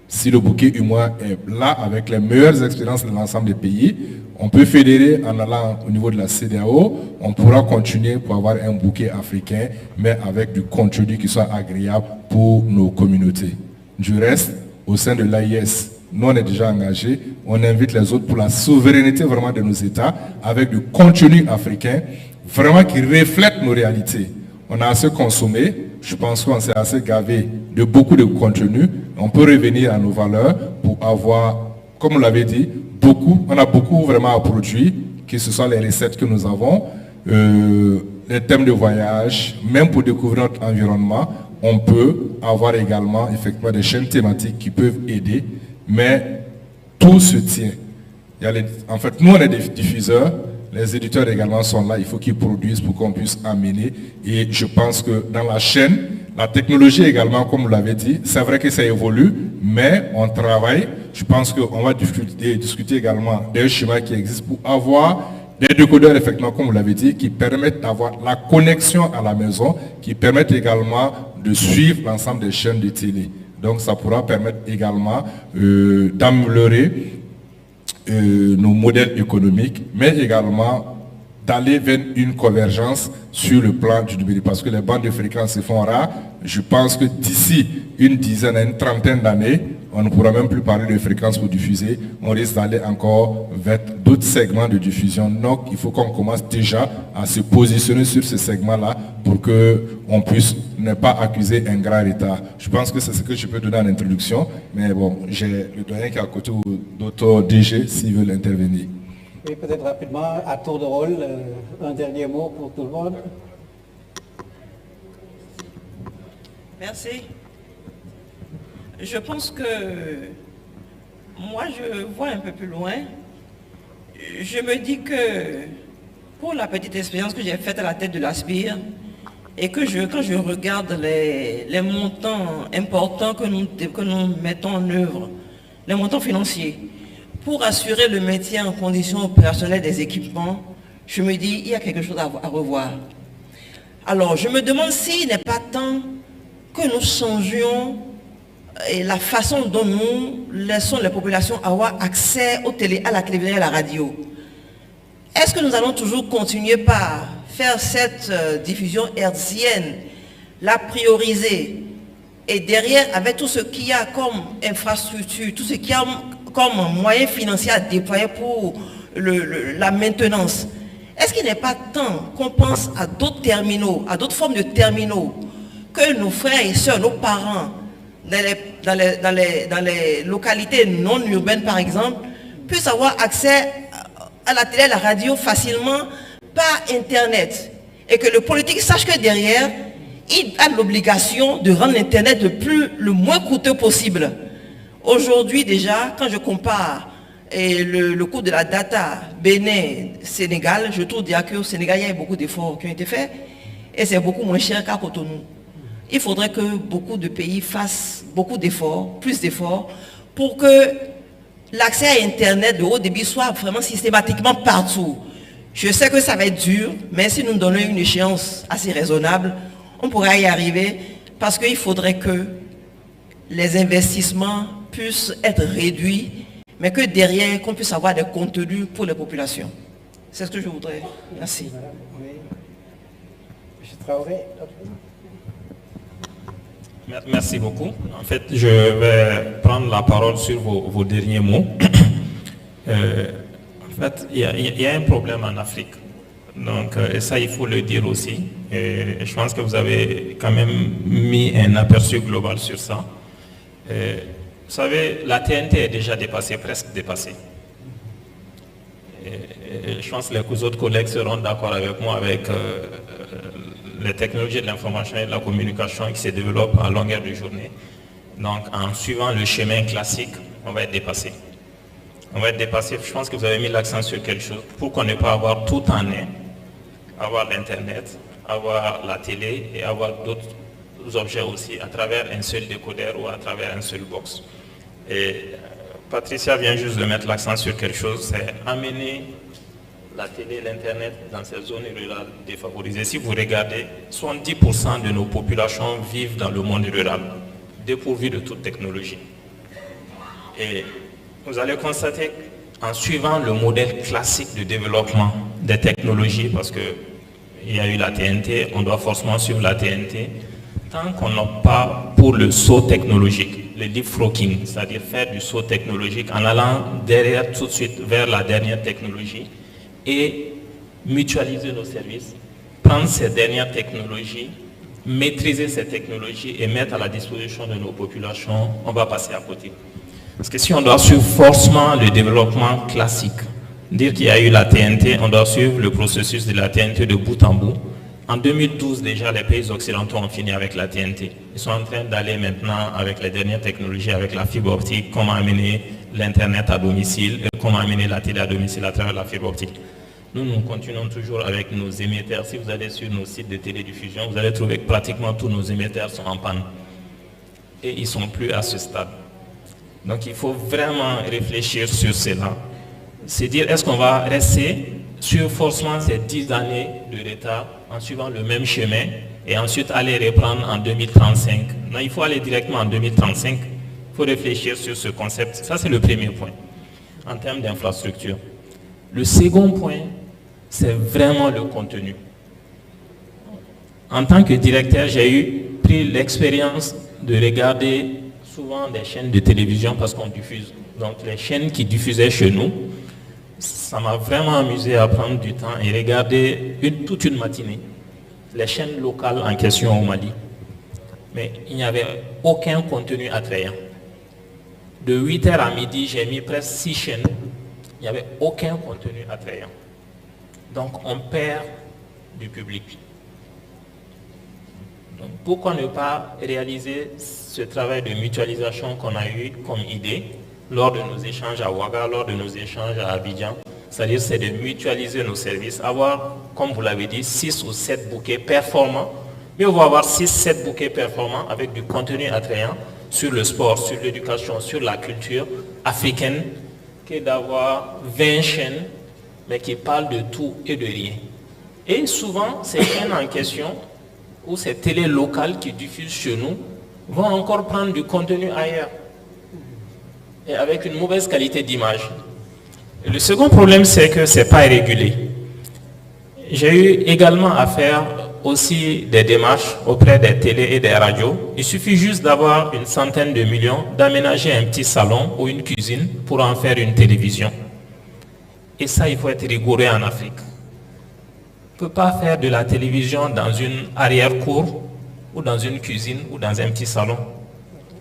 Si le bouquet UMOA est là avec les meilleures expériences de l'ensemble des pays, on peut fédérer en allant au niveau de la CEDEAO, on pourra continuer pour avoir un bouquet africain, mais avec du contenu qui soit agréable pour nos communautés. Du reste, au sein de l'AIS, nous on est déjà engagés, on invite les autres pour la souveraineté vraiment de nos États, avec du contenu africain, vraiment qui reflète nos réalités. On a assez consommé, je pense qu'on s'est assez gavé de beaucoup de contenu. On peut revenir à nos valeurs pour avoir, comme vous l'avez dit, on a beaucoup vraiment à produire, que ce soit les recettes que nous avons, les thèmes de voyage, même pour découvrir notre environnement, on peut avoir également effectivement des chaînes thématiques qui peuvent aider, mais tout se tient. En fait, nous on est des diffuseurs, les éditeurs également sont là, il faut qu'ils produisent pour qu'on puisse amener. Et je pense que dans la chaîne, la technologie également, comme vous l'avez dit, c'est vrai que ça évolue, mais on travaille. Je pense qu'on va discuter également des schémas qui existent pour avoir des décodeurs, effectivement, comme vous l'avez dit, qui permettent d'avoir la connexion à la maison, qui permettent également de suivre l'ensemble des chaînes de télé. Donc ça pourra permettre également d'améliorer nos modèles économiques, mais également d'aller vers une convergence sur le plan du numérique, parce que les bandes de fréquences se font rares. Je pense que d'ici une dizaine à une trentaine d'années, on ne pourra même plus parler de fréquences pour diffuser, on risque d'aller encore vers d'autres segments de diffusion. Donc il faut qu'on commence déjà à se positionner sur ce segment-là pour qu'on puisse ne pas accuser un grand retard. Je pense que c'est ce que je peux donner en introduction, mais bon, j'ai le doyen qui est à côté ou d'autres DG s'ils veulent intervenir. Oui, peut-être rapidement, à tour de rôle, un dernier mot pour tout le monde. Merci. Je pense que moi, je vois un peu plus loin. Je me dis que pour la petite expérience que j'ai faite à la tête de l'Aspire, et que quand je regarde les montants importants que nous mettons en œuvre, les montants financiers, pour assurer le maintien en condition opérationnelle des équipements, je me dis il y a quelque chose à revoir. Alors, je me demande s'il n'est pas temps que nous changions la façon dont nous laissons les populations avoir accès à la télévision et à la radio. Est-ce que nous allons toujours continuer par faire cette diffusion hertzienne, la prioriser, et derrière, avec tout ce qu'il y a comme infrastructure, tout ce qu'il y a comme moyen financier à déployer pour la maintenance, est-ce qu'il n'est pas temps qu'on pense à d'autres terminaux, à d'autres formes de terminaux, que nos frères et sœurs, nos parents, dans les localités non urbaines par exemple, puissent avoir accès à la télé et à la radio facilement par Internet. Et que le politique sache que derrière, il a l'obligation de rendre l'Internet le moins coûteux possible. Aujourd'hui déjà, quand je compare le coût de la data Bénin-Sénégal, je trouve déjà qu'au Sénégal, il y a beaucoup d'efforts qui ont été faits et c'est beaucoup moins cher qu'à Cotonou. Il faudrait que beaucoup de pays fassent beaucoup d'efforts, plus d'efforts, pour que l'accès à Internet de haut débit soit vraiment systématiquement partout. Je sais que ça va être dur, mais si nous nous donnons une échéance assez raisonnable, on pourra y arriver parce qu'il faudrait que les investissements puissent être réduits, mais que derrière, qu'on puisse avoir des contenus pour les populations. C'est ce que je voudrais. Merci. Merci beaucoup. En fait, je vais prendre la parole sur vos derniers mots. En fait, il y a un problème en Afrique. Donc, et ça, il faut le dire aussi. Et je pense que vous avez quand même mis un aperçu global sur ça. Vous savez, la TNT est déjà dépassée, presque dépassée. Et je pense que les autres collègues seront d'accord avec moi avec les technologies de l'information et de la communication qui se développent à longueur de journée. Donc, en suivant le chemin classique, on va être dépassé. On va être dépassé. Je pense que vous avez mis l'accent sur quelque chose. Pourquoi ne pas avoir tout en un, avoir l'Internet, avoir la télé et avoir d'autres objets aussi à travers un seul décodeur ou à travers un seul box. Et Patricia vient juste de mettre l'accent sur quelque chose, c'est amener la télé, l'Internet dans ces zones rurales défavorisées. Si vous regardez, 70% de nos populations vivent dans le monde rural, dépourvues de toute technologie. Et vous allez constater qu'en suivant le modèle classique de développement des technologies, parce qu'il y a eu la TNT, on doit forcément suivre la TNT, tant qu'on n'a pas pour le saut technologique, le leapfrogging, c'est-à-dire faire du saut technologique en allant derrière tout de suite vers la dernière technologie et mutualiser nos services, prendre ces dernières technologies, maîtriser ces technologies et mettre à la disposition de nos populations, on va passer à côté. Parce que si on doit suivre forcément le développement classique, dire qu'il y a eu la TNT, on doit suivre le processus de la TNT de bout en bout. En 2012, déjà, les pays occidentaux ont fini avec la TNT. Ils sont en train d'aller maintenant avec les dernières technologies, avec la fibre optique, comment amener l'Internet à domicile, et comment amener la télé à domicile à travers la fibre optique. Nous continuons toujours avec nos émetteurs. Si vous allez sur nos sites de télédiffusion, vous allez trouver que pratiquement tous nos émetteurs sont en panne. Et ils ne sont plus à ce stade. Donc il faut vraiment réfléchir sur cela. C'est dire, est-ce qu'on va rester sur forcément ces 10 années de retard en suivant le même chemin et ensuite aller reprendre en 2035. Non, il faut aller directement en 2035. Il faut réfléchir sur ce concept. Ça, c'est le premier point en termes d'infrastructure. Le second point, c'est vraiment le contenu. En tant que directeur, j'ai pris l'expérience de regarder souvent des chaînes de télévision parce qu'on diffuse. Donc les chaînes qui diffusaient chez nous, ça m'a vraiment amusé à prendre du temps et regarder toute une matinée les chaînes locales en question au Mali. Mais il n'y avait aucun contenu attrayant. De 8h à midi, j'ai mis presque 6 chaînes. Il n'y avait aucun contenu attrayant. Donc on perd du public. Donc, pourquoi ne pas réaliser ce travail de mutualisation qu'on a eu comme idée lors de nos échanges à Ouaga, lors de nos échanges à Abidjan? C'est-à-dire, c'est de mutualiser nos services, avoir, comme vous l'avez dit, 6 ou 7 bouquets performants. Mais on va avoir 6-7 bouquets performants avec du contenu attrayant sur le sport, sur l'éducation, sur la culture africaine, que d'avoir 20 chaînes, mais qui parlent de tout et de rien. Et souvent, ces chaînes en question, ou ces télés locales qui diffusent chez nous, vont encore prendre du contenu ailleurs, et avec une mauvaise qualité d'image. Le second problème, c'est que ce n'est pas régulé. J'ai eu également à faire aussi des démarches auprès des télés et des radios. Il suffit juste d'avoir une centaine de millions, d'aménager un petit salon ou une cuisine pour en faire une télévision. Et ça, il faut être rigoureux en Afrique. On ne peut pas faire de la télévision dans une arrière-cour ou dans une cuisine ou dans un petit salon.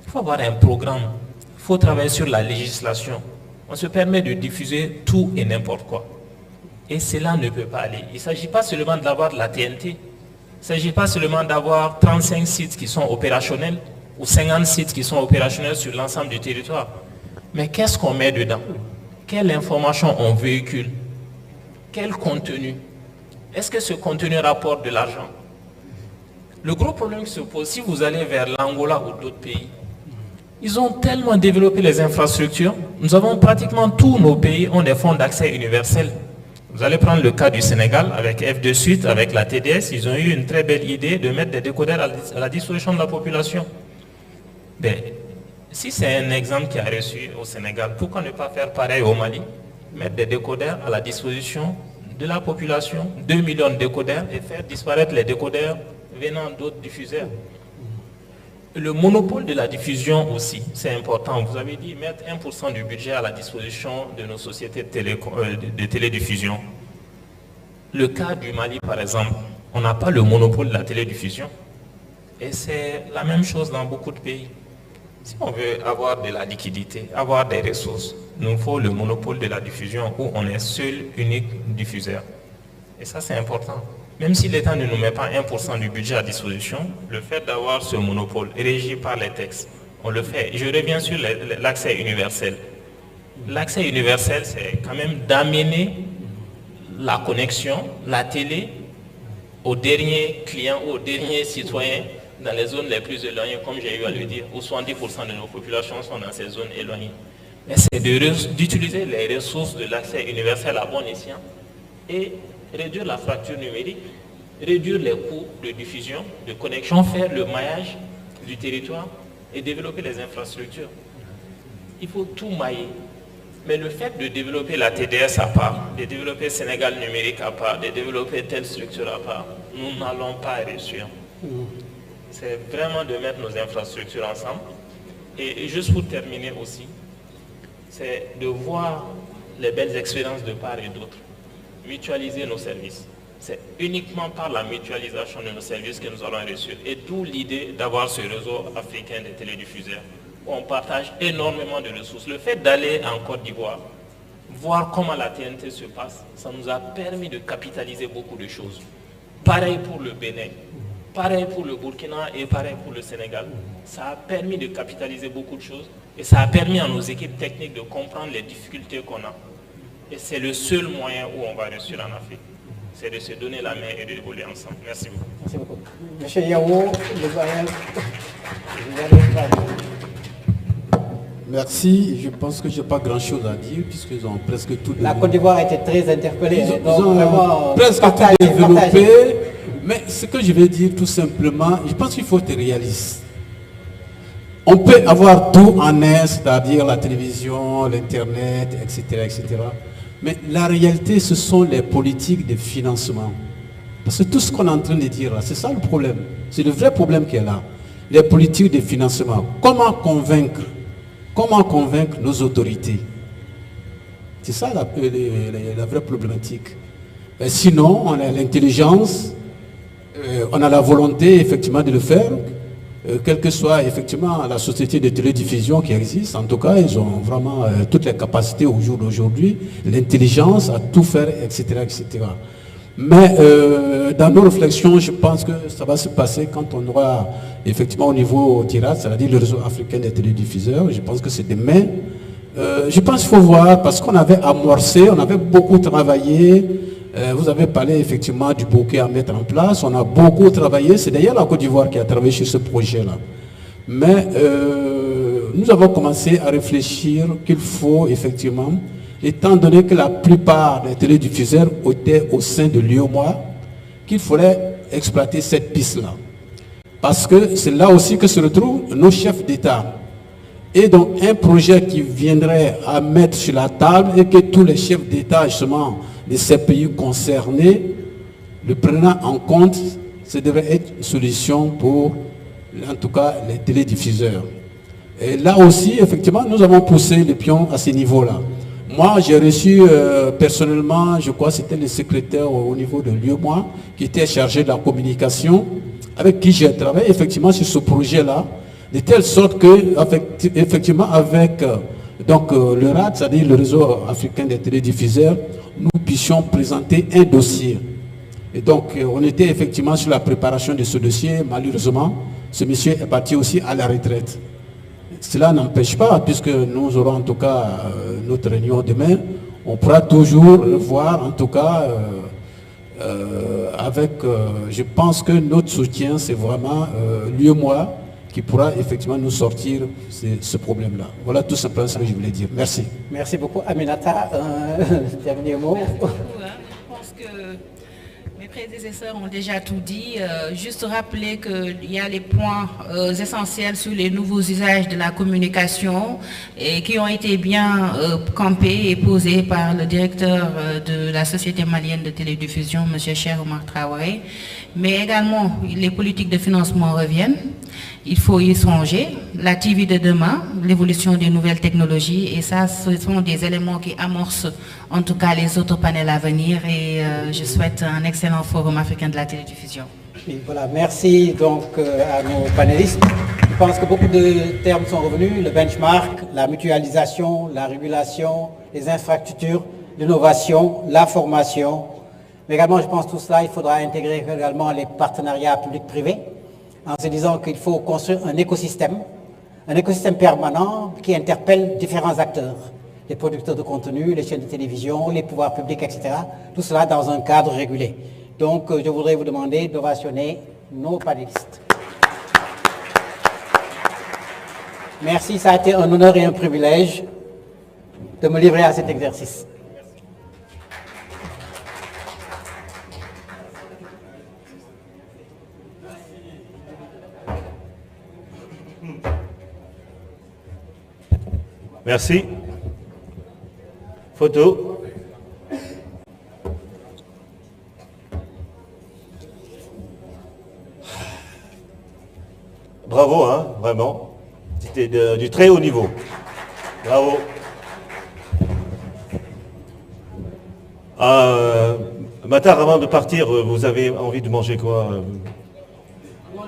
Il faut avoir un programme. Il faut travailler sur la législation. On se permet de diffuser tout et n'importe quoi. Et cela ne peut pas aller. Il ne s'agit pas seulement d'avoir de la TNT. Il ne s'agit pas seulement d'avoir 35 sites qui sont opérationnels ou 50 sites qui sont opérationnels sur l'ensemble du territoire. Mais qu'est-ce qu'on met dedans? Quelle information on véhicule? Quel contenu? Est-ce que ce contenu rapporte de l'argent? Le gros problème qui se pose, si vous allez vers l'Angola ou d'autres pays, ils ont tellement développé les infrastructures. Nous avons pratiquement tous nos pays ont des fonds d'accès universels. Vous allez prendre le cas du Sénégal avec F2 Suite, avec la TDS. Ils ont eu une très belle idée de mettre des décodeurs à la disposition de la population. Ben, si c'est un exemple qui a reçu au Sénégal, pourquoi ne pas faire pareil au Mali? Mettre des décodeurs à la disposition de la population, 2 millions de décodeurs, et faire disparaître les décodeurs venant d'autres diffuseurs. Le monopole de la diffusion aussi, c'est important. Vous avez dit mettre 1% du budget à la disposition de nos sociétés de télédiffusion. Le cas du Mali, par exemple, on n'a pas le monopole de la télédiffusion. Et c'est la même chose dans beaucoup de pays. Si on veut avoir de la liquidité, avoir des ressources, il nous faut le monopole de la diffusion où on est seul, unique diffuseur. Et ça, c'est important. Même si l'État ne nous met pas 1% du budget à disposition, le fait d'avoir ce monopole régi par les textes, on le fait. Je reviens sur l'accès universel. L'accès universel, c'est quand même d'amener la connexion, la télé, aux derniers clients ou aux derniers citoyens dans les zones les plus éloignées, comme j'ai eu à le dire, où 70% de nos populations sont dans ces zones éloignées. Mais c'est d'utiliser les ressources de l'accès universel à bon escient et réduire la fracture numérique, réduire les coûts de diffusion, de connexion, faire le maillage du territoire et développer les infrastructures. Il faut tout mailler. Mais le fait de développer la TDS à part, de développer Sénégal numérique à part, de développer telle structure à part, nous n'allons pas réussir. C'est vraiment de mettre nos infrastructures ensemble. Et juste pour terminer aussi, c'est de voir les belles expériences de part et d'autre. Mutualiser nos services. C'est uniquement par la mutualisation de nos services que nous allons réussir. Et d'où l'idée d'avoir ce réseau africain des télédiffuseurs. On partage énormément de ressources. Le fait d'aller en Côte d'Ivoire, voir comment la TNT se passe, ça nous a permis de capitaliser beaucoup de choses. Pareil pour le Bénin, pareil pour le Burkina et pareil pour le Sénégal. Ça a permis de capitaliser beaucoup de choses et ça a permis à nos équipes techniques de comprendre les difficultés qu'on a. Et c'est le seul moyen où on va réussir en Afrique. C'est de se donner la main et de voler ensemble. Merci beaucoup. Merci beaucoup. Monsieur Yao, le doyen, merci. Je pense que je n'ai pas grand-chose à dire puisqu'ils ont presque tout développé. La Côte d'Ivoire a été très interpellée. Ils ont presque tout développé. Mais ce que je vais dire tout simplement, je pense qu'il faut être réaliste. On peut avoir tout en un, c'est-à-dire la télévision, l'Internet, etc., etc. Mais la réalité, ce sont les politiques de financement. Parce que tout ce qu'on est en train de dire là, c'est ça le problème. C'est le vrai problème qui est là. Les politiques de financement. Comment convaincre nos autorités? C'est ça la vraie problématique. Et sinon, on a l'intelligence, on a la volonté effectivement de le faire. Quelle que soit effectivement la société de télédiffusion qui existe, en tout cas, ils ont vraiment toutes les capacités au jour d'aujourd'hui, l'intelligence à tout faire, etc., etc. Mais dans nos réflexions, je pense que ça va se passer quand on aura effectivement au niveau TIRAD, c'est-à-dire le réseau africain des télédiffuseurs. Je pense que c'est demain. Je pense qu'il faut voir, parce qu'on avait amorcé, on avait beaucoup travaillé. Vous avez parlé effectivement du bouquet à mettre en place. On a beaucoup travaillé. C'est d'ailleurs la Côte d'Ivoire qui a travaillé sur ce projet-là. Mais nous avons commencé à réfléchir qu'il faut effectivement, étant donné que la plupart des télédiffuseurs étaient au sein de l'UEMOA, qu'il fallait exploiter cette piste-là. Parce que c'est là aussi que se retrouvent nos chefs d'État. Et donc un projet qui viendrait à mettre sur la table et que tous les chefs d'État justement de ces pays concernés le prenant en compte, ce devrait être une solution pour en tout cas les télédiffuseurs. Et là aussi, effectivement, nous avons poussé les pions à ce niveau-là. Moi, j'ai reçu personnellement, je crois que c'était le secrétaire au niveau de l'UEMOA qui était chargé de la communication, avec qui j'ai travaillé effectivement sur ce projet-là, de telle sorte que, effectivement, avec donc, le RAD, c'est-à-dire le réseau africain des télédiffuseurs, nous puissions présenter un dossier. Et donc, on était effectivement sur la préparation de ce dossier. Malheureusement, ce monsieur est parti aussi à la retraite. Cela n'empêche pas, puisque nous aurons en tout cas notre réunion demain, on pourra toujours le voir, en tout cas, avec, je pense que notre soutien, c'est vraiment l'UEMOA qui pourra effectivement nous sortir ce problème-là. Voilà tout simplement ce que je voulais dire. Merci. Merci beaucoup. Aminata, dernier mot. Merci beaucoup, hein. Je pense que mes prédécesseurs ont déjà tout dit. Juste rappeler qu'il y a les points essentiels sur les nouveaux usages de la communication et qui ont été bien campés et posés par le directeur de la Société malienne de télédiffusion, M. Cheikh Oumar Traoré. Mais également, les politiques de financement reviennent. Il faut y songer. La TV de demain, l'évolution des nouvelles technologies, et ça, ce sont des éléments qui amorcent en tout cas les autres panels à venir, et je souhaite un excellent forum africain de la télédiffusion. Et voilà, merci donc à nos panélistes. Je pense que beaucoup de termes sont revenus, le benchmark, la mutualisation, la régulation, les infrastructures, l'innovation, la formation. Mais également, je pense tout cela, il faudra intégrer également les partenariats publics-privés, en se disant qu'il faut construire un écosystème permanent qui interpelle différents acteurs, les producteurs de contenu, les chaînes de télévision, les pouvoirs publics, etc. Tout cela dans un cadre régulé. Donc, je voudrais vous demander d'ovationner nos panélistes. Merci, ça a été un honneur et un privilège de me livrer à cet exercice. Merci. Photo. Bravo, hein, vraiment. C'était du très haut niveau. Bravo. Matar, avant de partir, vous avez envie de manger quoi?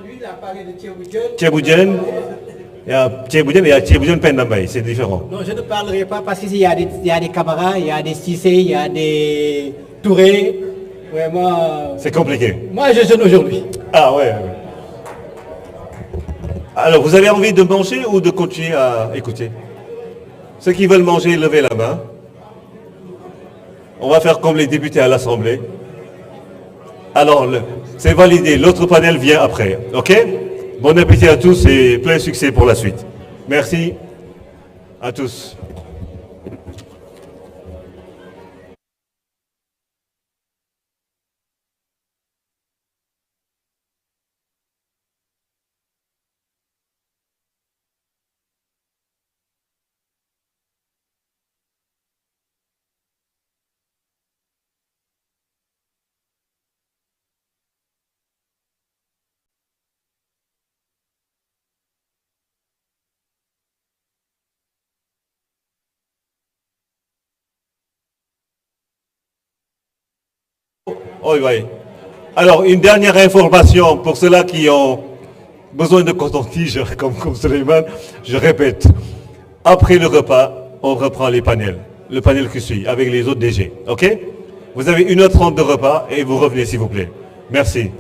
Lui, il a parlé de Tchéboudienne. Il y a Tchéboudienne Pendambay, c'est différent. Non, je ne parlerai pas parce qu'il y a des camarades, il y a des Cissé, il y a des Touré. Vraiment. C'est compliqué. Moi, je jeûne aujourd'hui. Ah ouais. Alors, vous avez envie de manger ou de continuer à écouter? Ceux qui veulent manger, levez la main. On va faire comme les députés à l'Assemblée. Alors, c'est validé. L'autre panel vient après. OK? Bon appétit à tous et plein succès pour la suite. Merci à tous. Oh, oui. Alors, une dernière information pour ceux-là qui ont besoin de coton-tige, comme Suleiman, je répète, après le repas, on reprend les panels, le panel qui suit, avec les autres DG, ok? Vous avez 1h30 de repas et vous revenez s'il vous plaît. Merci.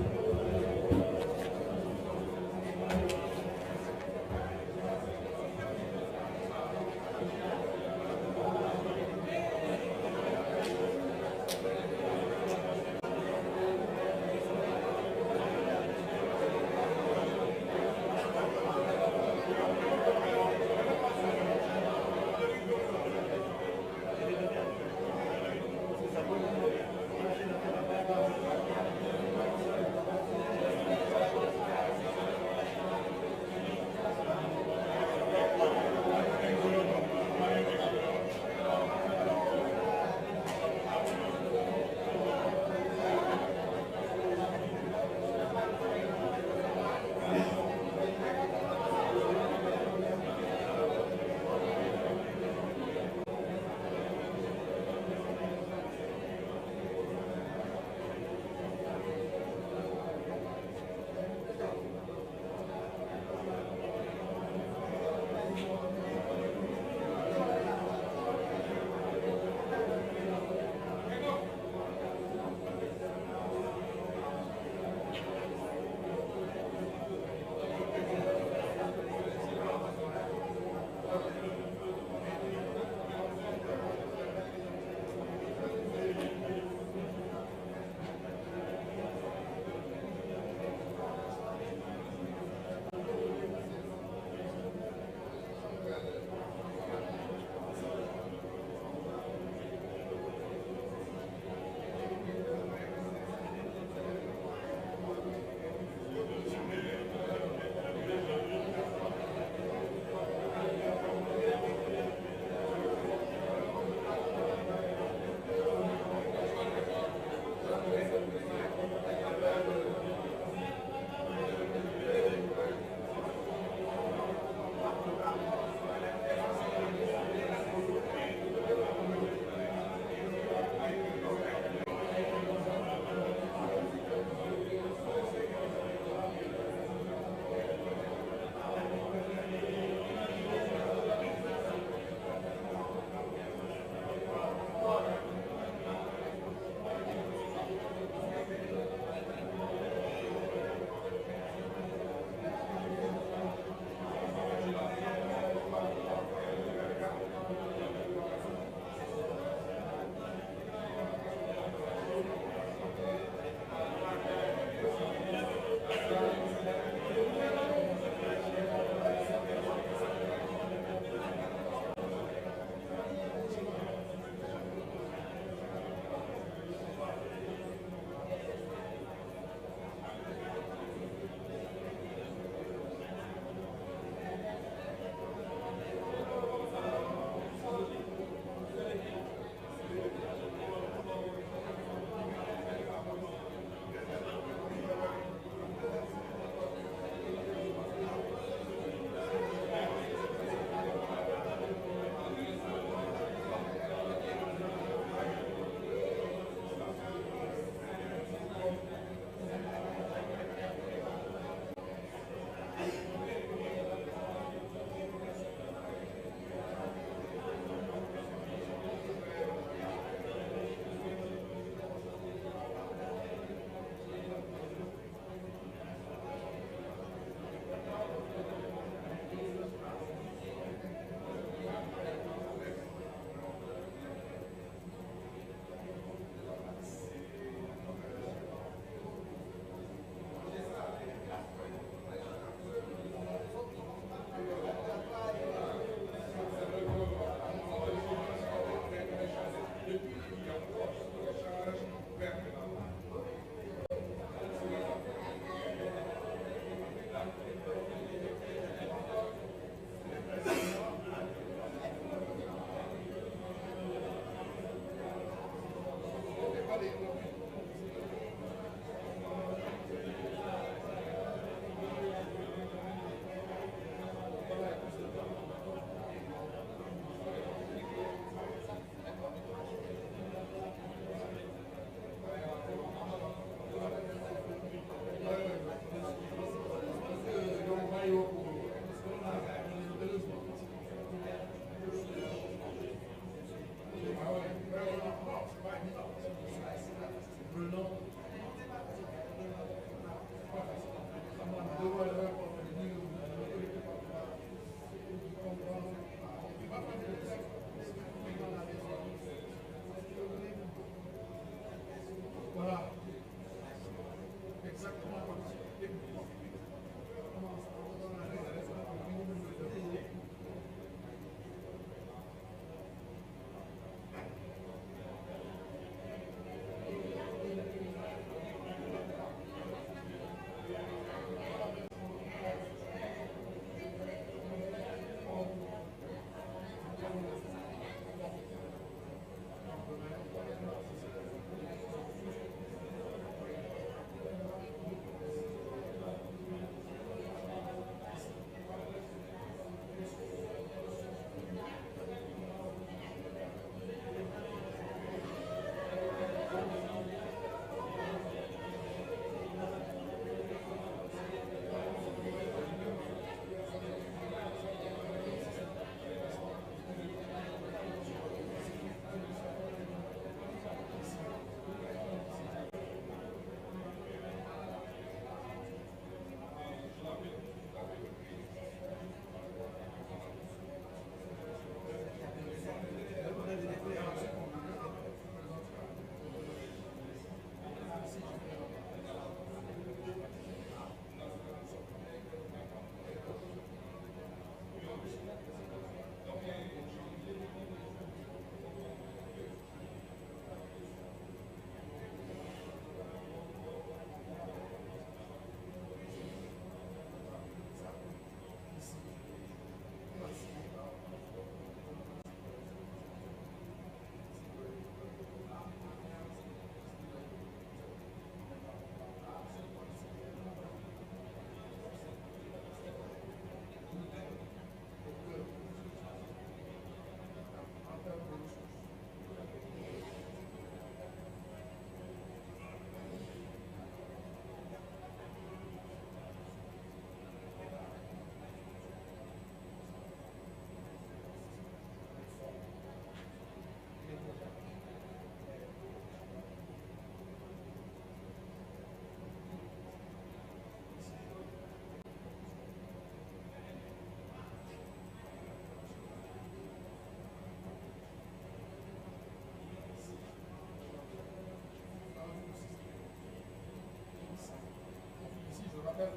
Thank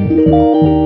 you.